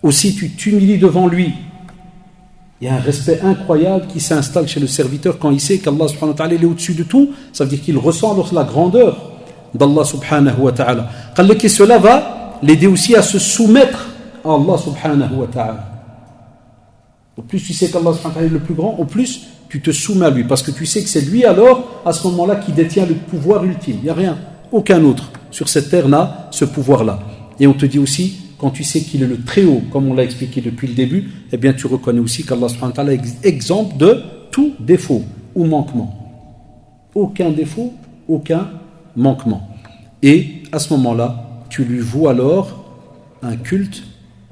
Aussi, tu t'humilies devant lui. Il y a un respect incroyable qui s'installe chez le serviteur quand il sait qu'Allah subhanahu wa ta'ala est au-dessus de tout. Ça veut dire qu'il ressent alors la grandeur d'Allah subhanahu wa ta'ala. Et cela va l'aider aussi à se soumettre à Allah subhanahu wa ta'ala. Au plus tu sais qu'Allah subhanahu wa ta'ala est le plus grand, au plus tu te soumets à lui, parce que tu sais que c'est lui alors, à ce moment-là, qui détient le pouvoir ultime. Il n'y a rien, aucun autre sur cette terre n'a ce pouvoir-là. Et on te dit aussi, quand tu sais qu'il est le très haut, comme on l'a expliqué depuis le début, eh bien tu reconnais aussi qu'Allah subhanahu wa ta'ala est exempt de tout défaut ou manquement. Aucun défaut, aucun manquement. Et à ce moment-là, tu lui voues alors un culte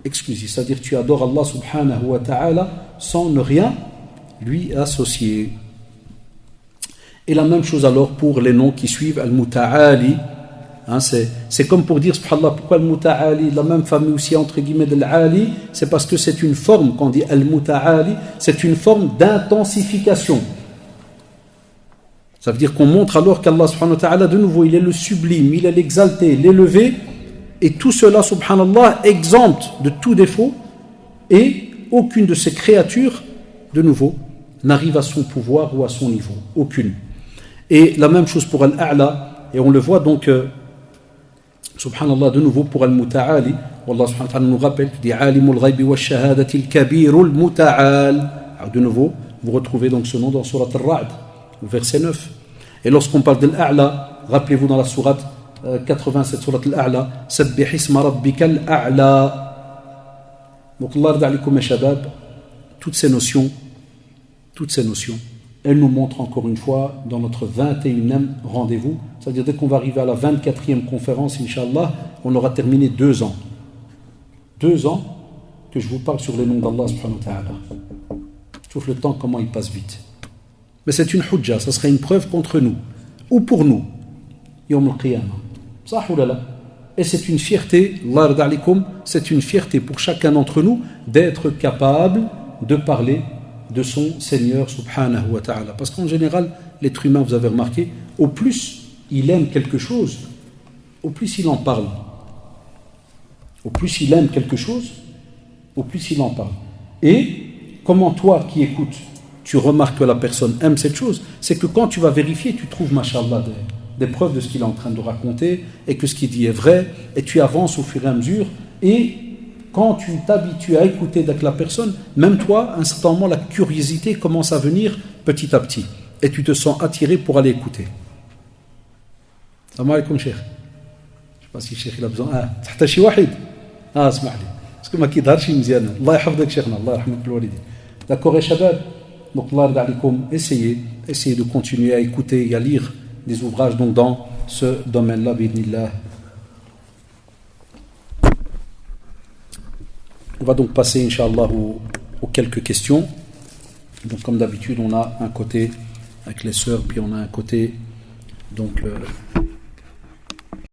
exclusif, c'est-à-dire tu adores Allah subhanahu wa ta'ala sans ne rien lui associer. Et la même chose alors pour les noms qui suivent Al-Muta'ali, c'est comme pour dire subhanallah, pourquoi Al-Muta'ali, la même famille aussi entre guillemets de l'Ali, c'est parce que c'est une forme, quand on dit Al-Muta'ali, c'est une forme d'intensification. Ça veut dire qu'on montre alors qu'Allah subhanahu wa ta'ala de nouveau il est le sublime, il est l'exalté, l'élevé, et tout cela subhanallah exempt de tout défaut, et aucune de ces créatures de nouveau n'arrive à son pouvoir ou à son niveau, aucune. Et la même chose pour Al-A'la, et on le voit donc subhanallah de nouveau pour Al-Muta'ali, Allah subhanahu wa ta'ala nous rappelle qu'il dit Alimul ghaybi wa shahadati al-kabirul muta'al. De nouveau vous retrouvez donc ce nom dans Surat Al-Ra'd verset 9. Et lorsqu'on parle de l'A'la, rappelez-vous dans la Surat 87, Surat Al-A'la, Sabbih isma rabbikal a'la. Donc Allah yarda alikum ya shabab, toutes ces notions, elles nous montrent encore une fois dans notre 21e rendez-vous, c'est-à-dire dès qu'on va arriver à la 24e conférence, Inch'Allah, on aura terminé 2 ans. 2 ans que je vous parle sur les noms d'Allah subhanahu wa ta'ala. Je trouve le temps comment il passe vite. Mais c'est une hujja, ça serait une preuve contre nous, ou pour nous, Yawm al-Qiyamah. Sah ou là. Et c'est une fierté, Allah yarda alaykoum, c'est une fierté pour chacun d'entre nous d'être capable de parler de son Seigneur subhanahu wa ta'ala. Parce qu'en général, l'être humain, vous avez remarqué, au plus il aime quelque chose, au plus il en parle. Au plus il aime quelque chose, au plus il en parle. Et comment toi qui écoutes, tu remarques que la personne aime cette chose, c'est que quand tu vas vérifier, tu trouves, mashallah, des preuves de ce qu'il est en train de raconter et que ce qu'il dit est vrai, et tu avances au fur et à mesure. Et quand tu t'habitues à écouter avec la personne, même toi, à un certain moment, la curiosité commence à venir petit à petit. Et tu te sens attiré pour aller écouter. Salam alaikum, Cheikh. Je ne sais pas si Cheikh il a besoin. Ah, t'as chi wahid. Ah, اسمح لي. Parce que ma kidharchi mziana. Allah yahfadek, Cheikhna. Allah yahfadek al-walidi. D'accord, et Shabab. Donc, Allah yarda alaykoum, essayez de continuer à écouter et à lire des ouvrages donc, dans ce domaine-là, bi'idhnillah. On va donc passer, Inch'Allah, aux quelques questions. Donc, comme d'habitude, on a un côté avec les sœurs, puis on a un côté donc